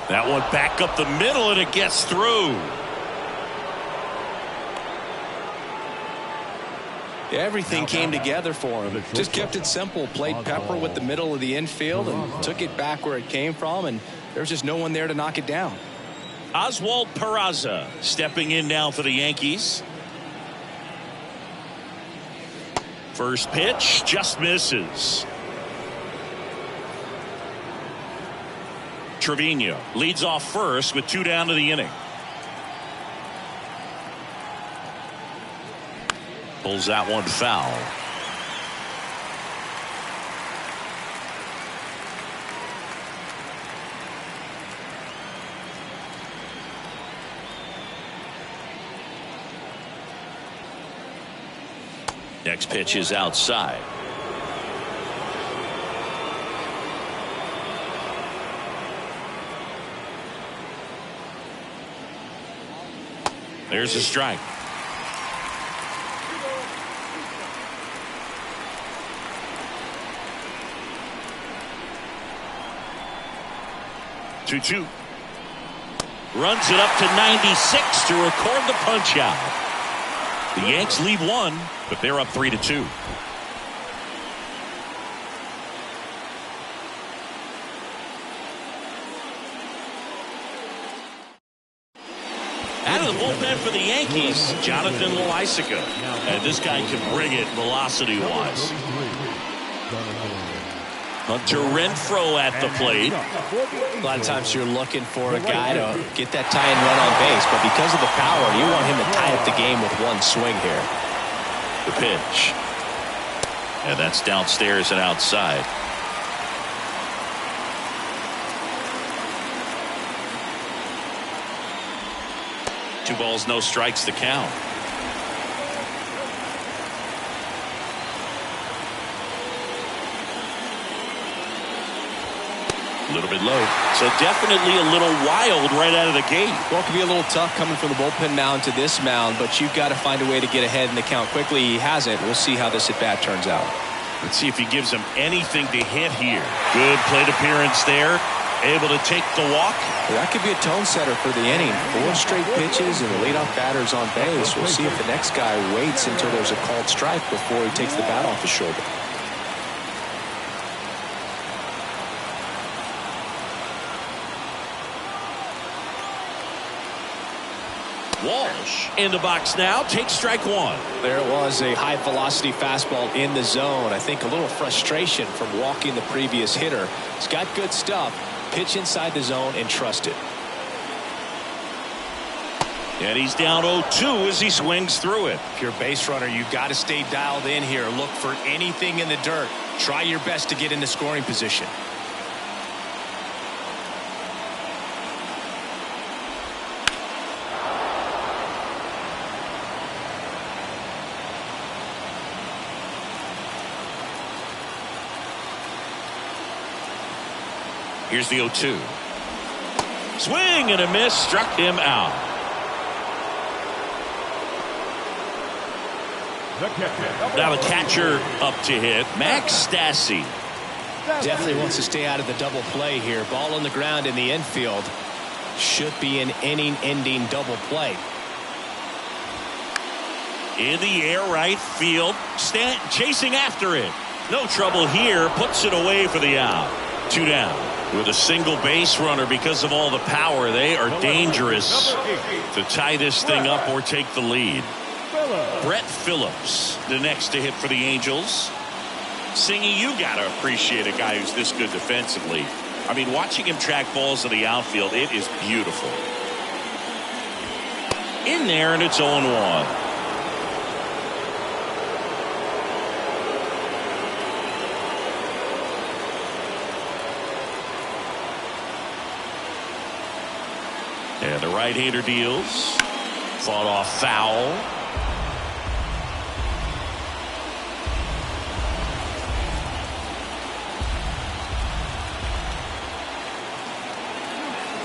That one back up the middle, and it gets through. Everything came together for him. Just kept it simple. Played pepper with the middle of the infield and took it back where it came from, and there was just no one there to knock it down. Oswald Peraza stepping in now for the Yankees. First pitch just misses. Trevino leads off first with 2 down to the inning. Pulls that one foul. Next pitch is outside. There's a strike. Two. Runs it up to 96 to record the punch out. The Yanks lead 1, but they're up 3-2. Out of the bullpen for the Yankees, Jonathan Loaisiga. And this guy can bring it velocity-wise. Hunter Renfroe at the plate. A lot of times you're looking for a guy to get that tie and run on base, but because of the power, you want him to tie up the game with one swing here. The pitch. And that's downstairs and outside. Two balls, no strikes to count. A little bit low. So definitely a little wild right out of the gate. Well, it could be a little tough coming from the bullpen mound to this mound, but you've got to find a way to get ahead in the count quickly. He hasn't. We'll see how this at-bat turns out. Let's see if he gives him anything to hit here. Good plate appearance there. Able to take the walk. Well, that could be a tone setter for the inning. 4 straight pitches and the leadoff batter's on base. We'll see if the next guy waits until there's a called strike before he takes the bat off his shoulder. Walsh in the box now. Takes strike 1. There it was, a high velocity fastball in the zone. I think a little frustration from walking the previous hitter. He's got good stuff. Pitch inside the zone and trust it. And he's down 0-2 as he swings through it. If you're a base runner, you've got to stay dialed in here. Look for anything in the dirt. Try your best to get into scoring position. Here's the 0-2. Swing and a miss. Struck him out. Now the catcher up to hit. Max Stassi. Definitely wants to stay out of the double play here. Ball on the ground in the infield. Should be an inning-ending double play. In the air, right field. Stanton chasing after it. No trouble here. Puts it away for the out. 2 down. With a single base runner, because of all the power, they are dangerous to tie this thing up or take the lead. Brett Phillips, the next to hit for the Angels. Singy, you got to appreciate a guy who's this good defensively. I mean, watching him track balls to the outfield, it is beautiful. In there, and it's 0-1. And the right-hander deals. Fought off foul.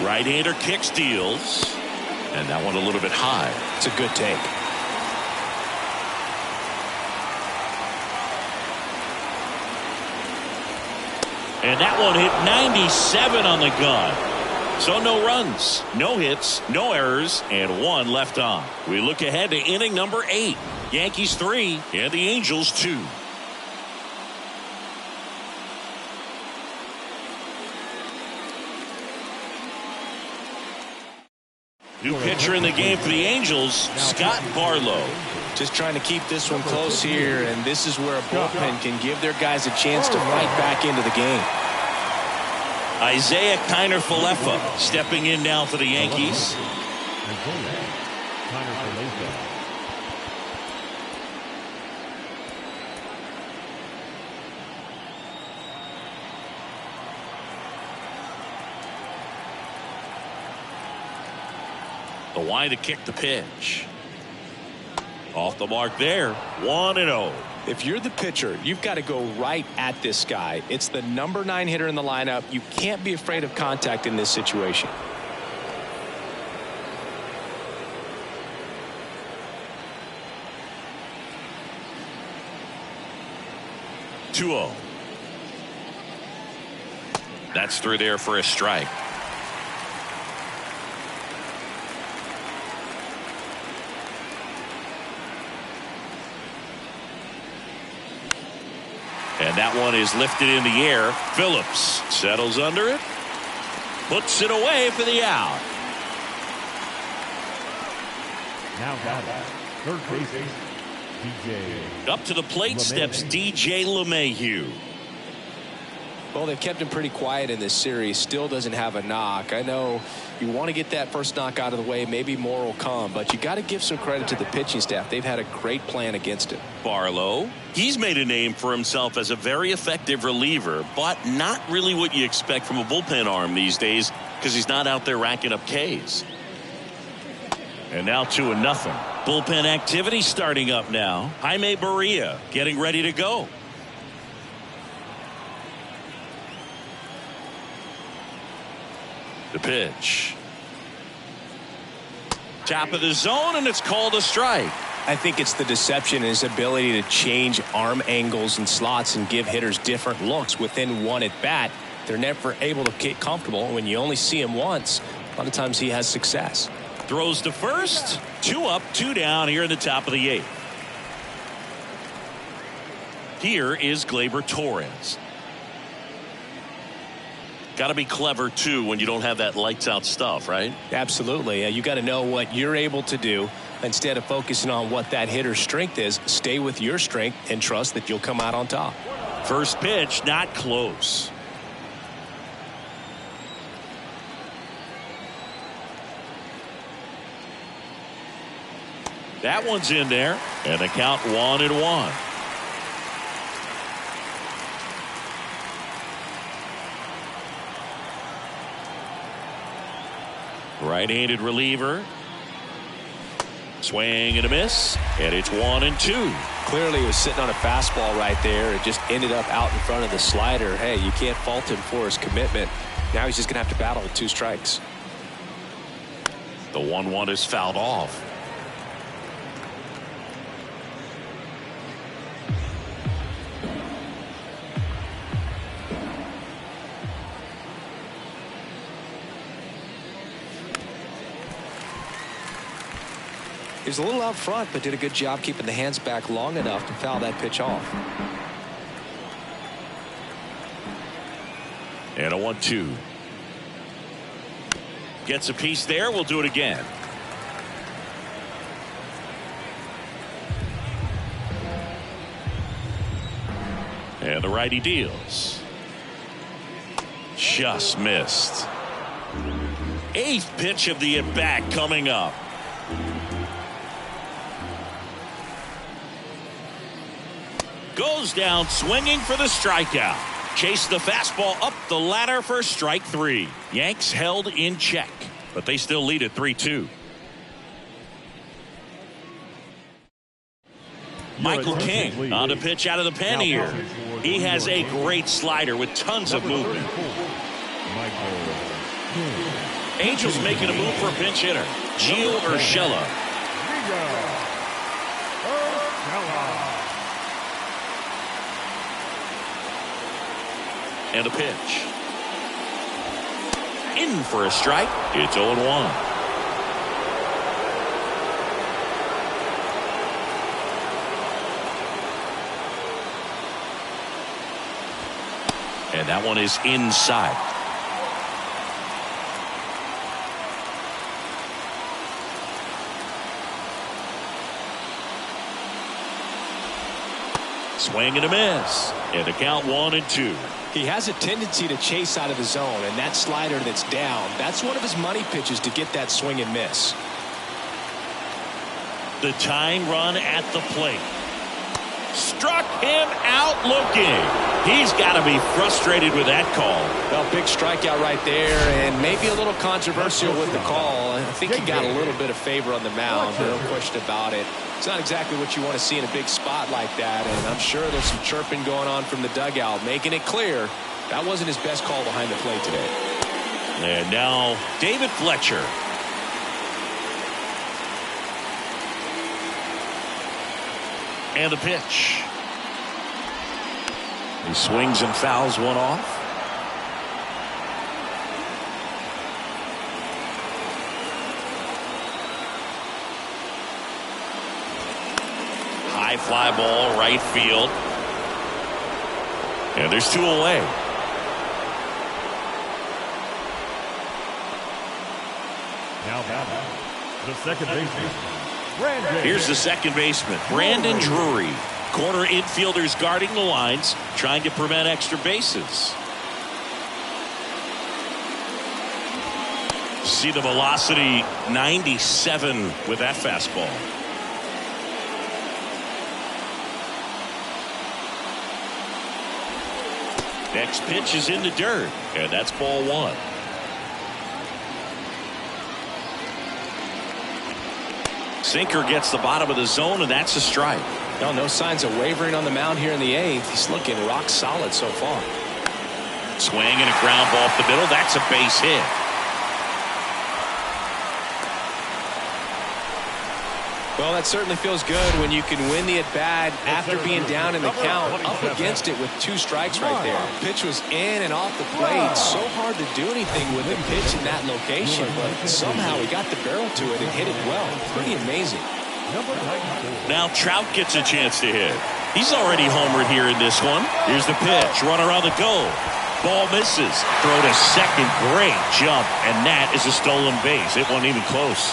Right-hander kicks, deals. And that one a little bit high. It's a good take. And that one hit 97 on the gun. So no runs, no hits, no errors, and one left on. We look ahead to inning number 8. Yankees 3 and the Angels 2. New pitcher in the game for the Angels, Scott Barlow. Just trying to keep this one close here, and this is where a bullpen can give their guys a chance to fight back into the game. Isaiah Kiner-Falefa stepping in now for the Yankees. The wind to kick the pitch. Off the mark there. 1-0. If you're the pitcher, you've got to go right at this guy. It's the number 9 hitter in the lineup. You can't be afraid of contact in this situation. Two-0. That's through there for a strike. And that one is lifted in the air. Phillips settles under it. Puts it away for the out. Now batting, third base, DJ. Up to the plate steps DJ LeMahieu. Well, they've kept him pretty quiet in this series. Still doesn't have a knock. I know you want to get that first knock out of the way. Maybe more will come, but you got to give some credit to the pitching staff. They've had a great plan against him. Barlow, he's made a name for himself as a very effective reliever, but not really what you expect from a bullpen arm these days because he's not out there racking up Ks. And now 2-0. Bullpen activity starting up now. Jaime Barria getting ready to go. The pitch. Top of the zone, and it's called a strike. I think it's the deception and his ability to change arm angles and slots and give hitters different looks within one at bat. They're never able to get comfortable. When you only see him once, a lot of times he has success. Throws to first. 2 up, 2 down here in the top of the 8th. Here is Gleyber Torres. Got to be clever, too, when you don't have that lights-out stuff, right? Absolutely. You got to know what you're able to do. Instead of focusing on what that hitter's strength is, stay with your strength and trust that you'll come out on top. First pitch, not close. That one's in there, and the count 1-1. Right-handed reliever. Swing and a miss, and it's 1-2. Clearly he was sitting on a fastball right there and just ended up out in front of the slider. Hey, you can't fault him for his commitment. Now he's just going to have to battle with 2 strikes. The 1-1 is fouled off. He was a little out front, but did a good job keeping the hands back long enough to foul that pitch off. And a 1-2. Gets a piece there. We'll do it again. And the righty deals. Just missed. 8th pitch of the at-bat coming up. Goes down swinging for the strikeout. Chase the fastball up the ladder for strike 3. Yanks held in check. but they still lead at 3-2. Michael King on the pitch out of the pen here. He has a great slider with tons of movement. Angels making a move for a pinch hitter. Gio Urshela. And a pitch. In for a strike. It's 0-1. And that one is inside. Swing and a miss. And the count 1-2. He has a tendency to chase out of the zone, and that slider that's down, that's one of his money pitches to get that swing and miss. The tying run at the plate. Struck him out looking. He's got to be frustrated with that call. Well, big strikeout right there, and maybe a little controversial with the call. I think he got a little bit of favor on the mound, no question about it. It's not exactly what you want to see in a big spot like that, and I'm sure there's some chirping going on from the dugout, making it clear that wasn't his best call behind the plate today. And now David Fletcher. And the pitch. He swings and fouls one off. High fly ball, right field. And there's 2 away. Now batting, the second baseman. Here's the second baseman, Brandon Drury. Corner infielders guarding the lines, trying to prevent extra bases. See the velocity, 97 with that fastball. Next pitch is in the dirt, and that's ball 1. Sinker gets the bottom of the zone, and that's a strike. No signs of wavering on the mound here in the 8th. He's looking rock solid so far. Swing and a ground ball up the middle. That's a base hit. Well, that certainly feels good when you can win the at-bat after being down in the count, up against it with 2 strikes right there. Pitch was in and off the plate. So hard to do anything with the pitch in that location, but somehow he got the barrel to it and hit it well. Pretty amazing. Now Trout gets a chance to hit. He's already homered here in this one. Here's the pitch. Runner on the go. Ball misses. Throw to second. Great jump. And that is a stolen base. It wasn't even close.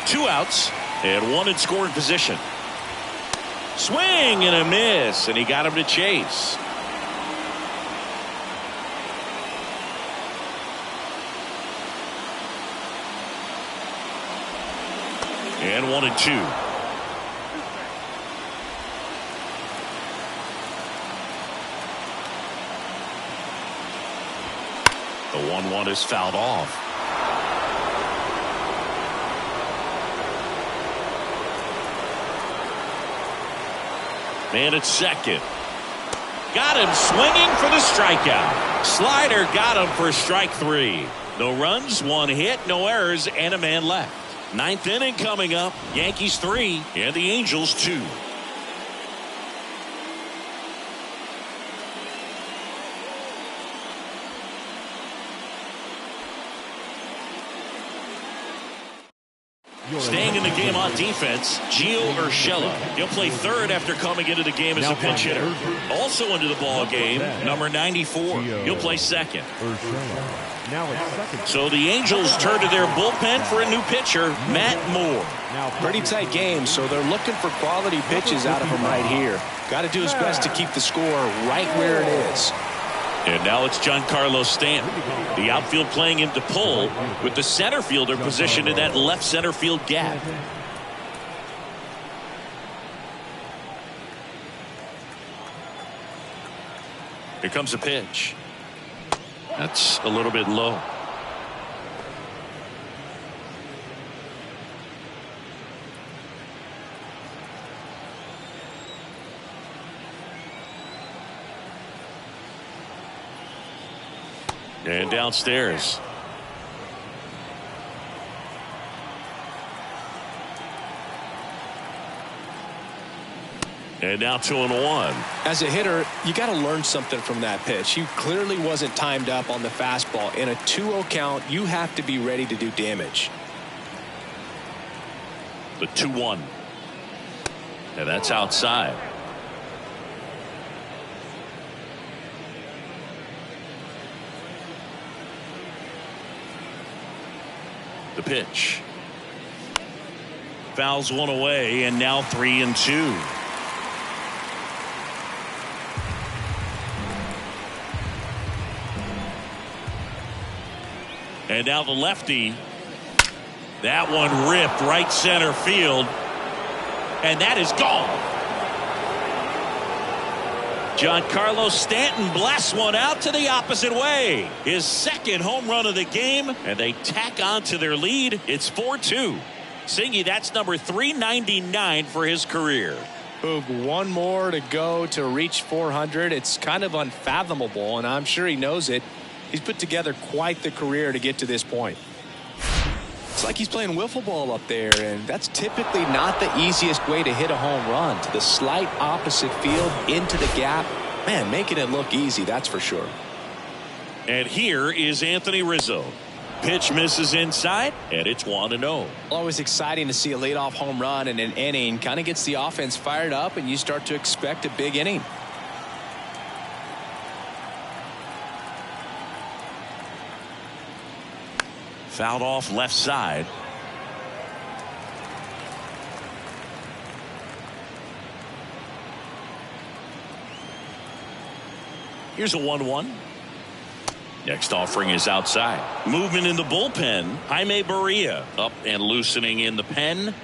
2 outs and 1 in scoring position. Swing and a miss, and he got him to chase. And 1-2. The 1-1 is fouled off. Man at second. Got him swinging for the strikeout. Slider got him for strike 3. No runs, 1 hit, no errors, and a man left. 9th inning coming up. Yankees 3 and the Angels 2. Staying in the game on defense, Gio Urshela. He'll play third after coming into the game as a pinch hitter. Also into the ball game, number 94. He'll play second. So the Angels turn to their bullpen for a new pitcher, Matt Moore. Pretty tight game, so they're looking for quality pitches out of him right here. Got to do his best to keep the score right where it is. And now it's Giancarlo Stanton. The outfield playing him to pull with the center fielder positioned in that left center field gap. Here comes a pitch. That's a little bit low. And downstairs. And now 2-1. As a hitter, you got to learn something from that pitch. He clearly wasn't timed up on the fastball. In a 2-0 count, you have to be ready to do damage. The 2-1. And that's outside. The pitch. Fouls one away, and now 3-2. And now the lefty. That one ripped right center field. And that is gone. Giancarlo Stanton blasts one out to the opposite way. His second home run of the game, and they tack on to their lead. It's 4-2. Singy, that's number 399 for his career. Boog, one more to go to reach 400. It's kind of unfathomable, and I'm sure he knows it. He's put together quite the career to get to this point. It's like he's playing wiffle ball up there, and that's typically not the easiest way to hit a home run. To the slight opposite field, into the gap. Man, making it look easy, that's for sure. And here is Anthony Rizzo. Pitch misses inside, and it's 1-0. Always exciting to see a leadoff home run in an inning. Kind of gets the offense fired up, and you start to expect a big inning. Fouled off left side. Here's a 1-1. Next offering is outside. Movement in the bullpen. Jaime Barria up and loosening in the pen.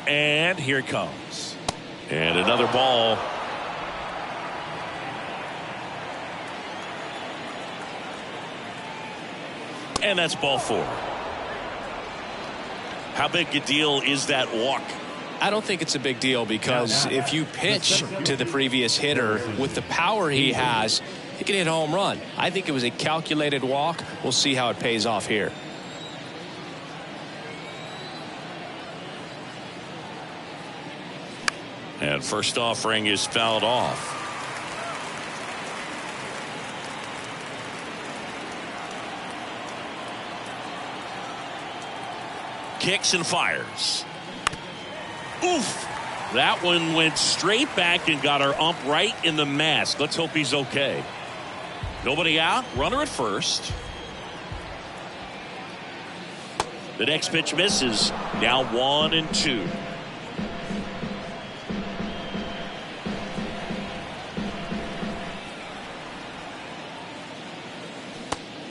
And here it comes. And another ball. And that's ball 4. How big a deal is that walk? I don't think it's a big deal, because if you pitch to the previous hitter with the power he has, he can hit a home run. I think it was a calculated walk. We'll see how it pays off here. And first offering is fouled off. Kicks and fires. Oof. That one went straight back and got our ump right in the mask. Let's hope he's okay. Nobody out. Runner at first. The next pitch misses. Now 1-2.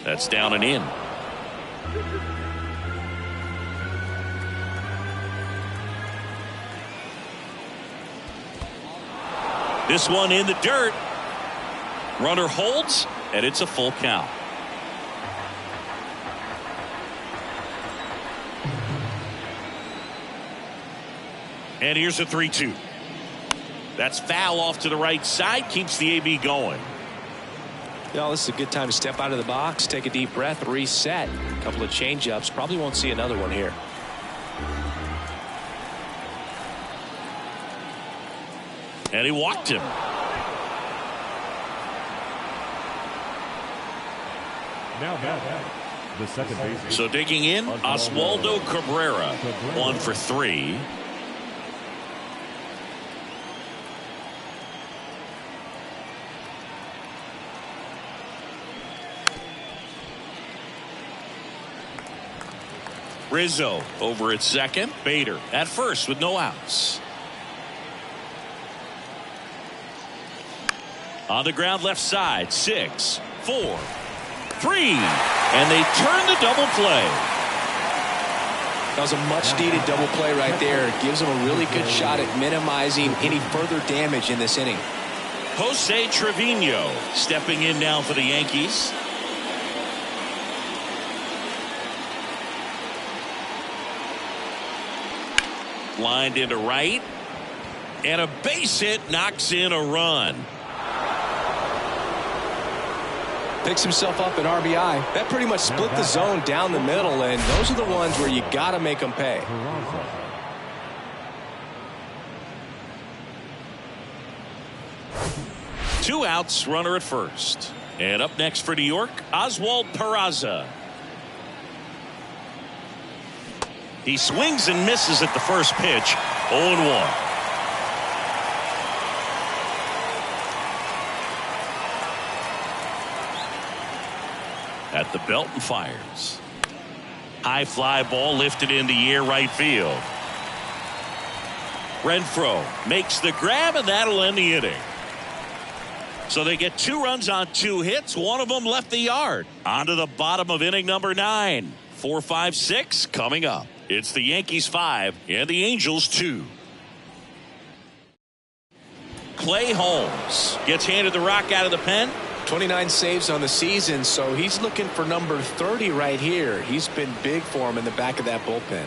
That's down and in. This one in the dirt. Runner holds, and it's a full count. And here's a 3-2. That's foul off to the right side. Keeps the AB going. Well, this is a good time to step out of the box, take a deep breath, reset. A couple of change-ups. Probably won't see another one here. And he walked him. Now, the second baseman. So digging in, Oswaldo Cabrera, 1 for 3. Rizzo over at second. Bader at first with no outs. On the ground left side. 6, 4, 3. And they turn the double play. That was a much needed double play right there. It gives them a really good shot at minimizing any further damage in this inning. Jose Trevino stepping in now for the Yankees. Lined into right. And a base hit knocks in a run. Picks himself up an RBI. That pretty much split the zone down the middle, and those are the ones where you got to make them pay. Two outs, runner at first. And up next for New York, Oswald Peraza. He swings and misses at the first pitch. 0-1. At the belt and fires. High fly ball lifted in the air, right field. Renfroe makes the grab, and that'll end the inning. So they get 2 runs on 2 hits. One of them left the yard. On to the bottom of inning number 9. 4, 5, 6 coming up. It's the Yankees 5 and the Angels 2. Clay Holmes gets handed the rock out of the pen. 29 saves on the season, so he's looking for number 30 right here. He's been big for him in the back of that bullpen.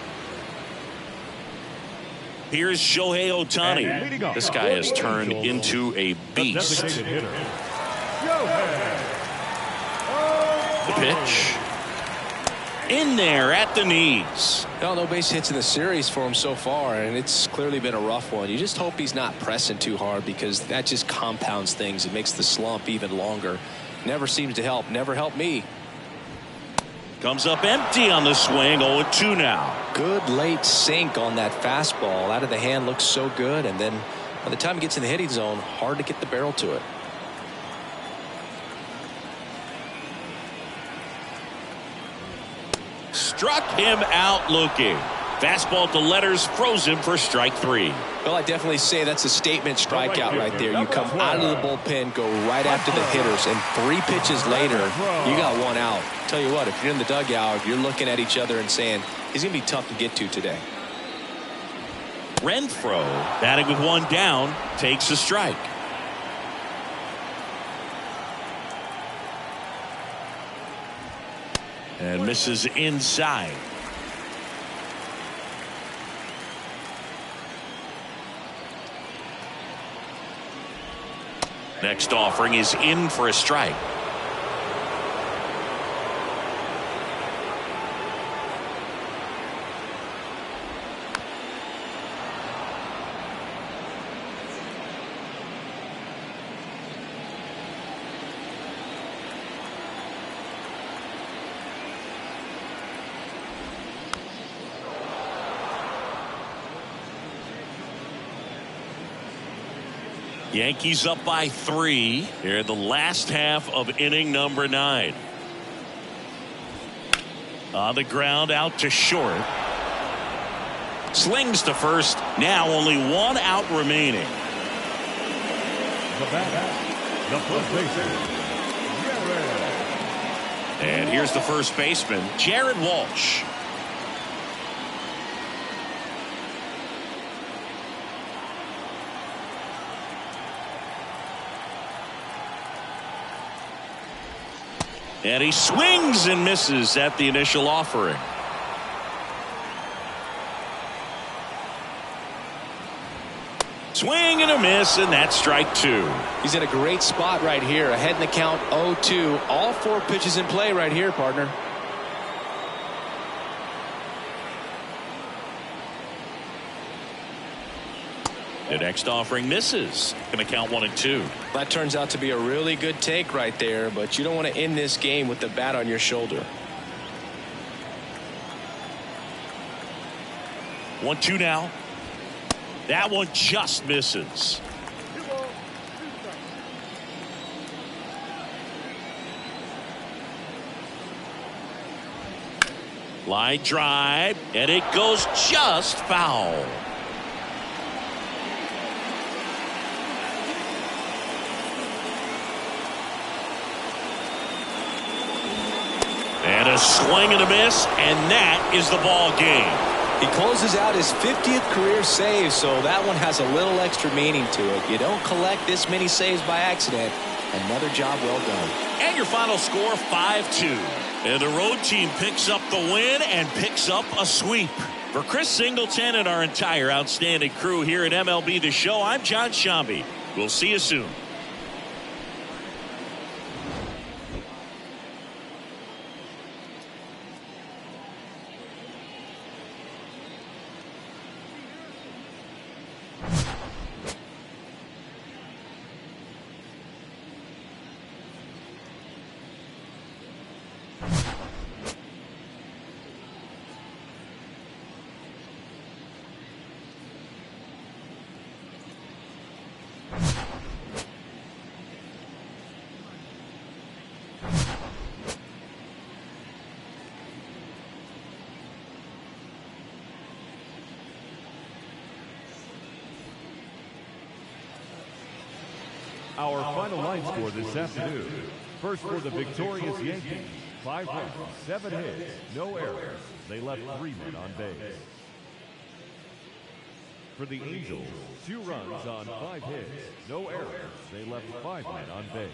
Here's Shohei Ohtani. This guy has turned into a beast. The pitch. In there at the knees. No base hits in the series for him so far, and it's clearly been a rough one. You just hope he's not pressing too hard, because that just compounds things. It makes the slump even longer. Never seems to help. Never helped me. Comes up empty on the swing. 0-2 now. Good late sink on that fastball. Out of the hand, looks so good, and then by the time he gets in the hitting zone, hard to get the barrel to it. Struck him out looking. Fastball to letters, froze him for strike 3. Well, I definitely say that's a statement strikeout right there. You come out of the bullpen, go right after the hitters, and 3 pitches later, you got 1 out. Tell you what, if you're in the dugout, you're looking at each other and saying, he's going to be tough to get to today. Renfroe, batting with 1 down, takes a strike. And misses inside. Next offering is in for a strike. Yankees up by 3 here in the last half of inning number 9. On the ground, out to short. Slings to first. Now only 1 out remaining. And here's the first baseman, Jared Walsh. And he swings and misses at the initial offering. Swing and a miss, and that's strike 2. He's in a great spot right here. Ahead in the count, 0-2. All 4 pitches in play right here, partner. The next offering misses. Going to count 1-2. That turns out to be a really good take right there, but you don't want to end this game with the bat on your shoulder. 1-2 now. That one just misses. Line drive, and it goes just foul. And a swing and a miss, and that is the ball game. He closes out his 50th career save, so that one has a little extra meaning to it. You don't collect this many saves by accident. Another job well done. And your final score, 5-2. And the road team picks up the win and picks up a sweep. For Chris Singleton and our entire outstanding crew here at MLB The Show, I'm John Shambi. We'll see you soon. Our final line score this afternoon. First for the victorious Yankees, 5 runs, 7 hits, no errors. They left 3 men on base. For the Angels, 2 runs on 5 hits, no errors. They left 5 men on base.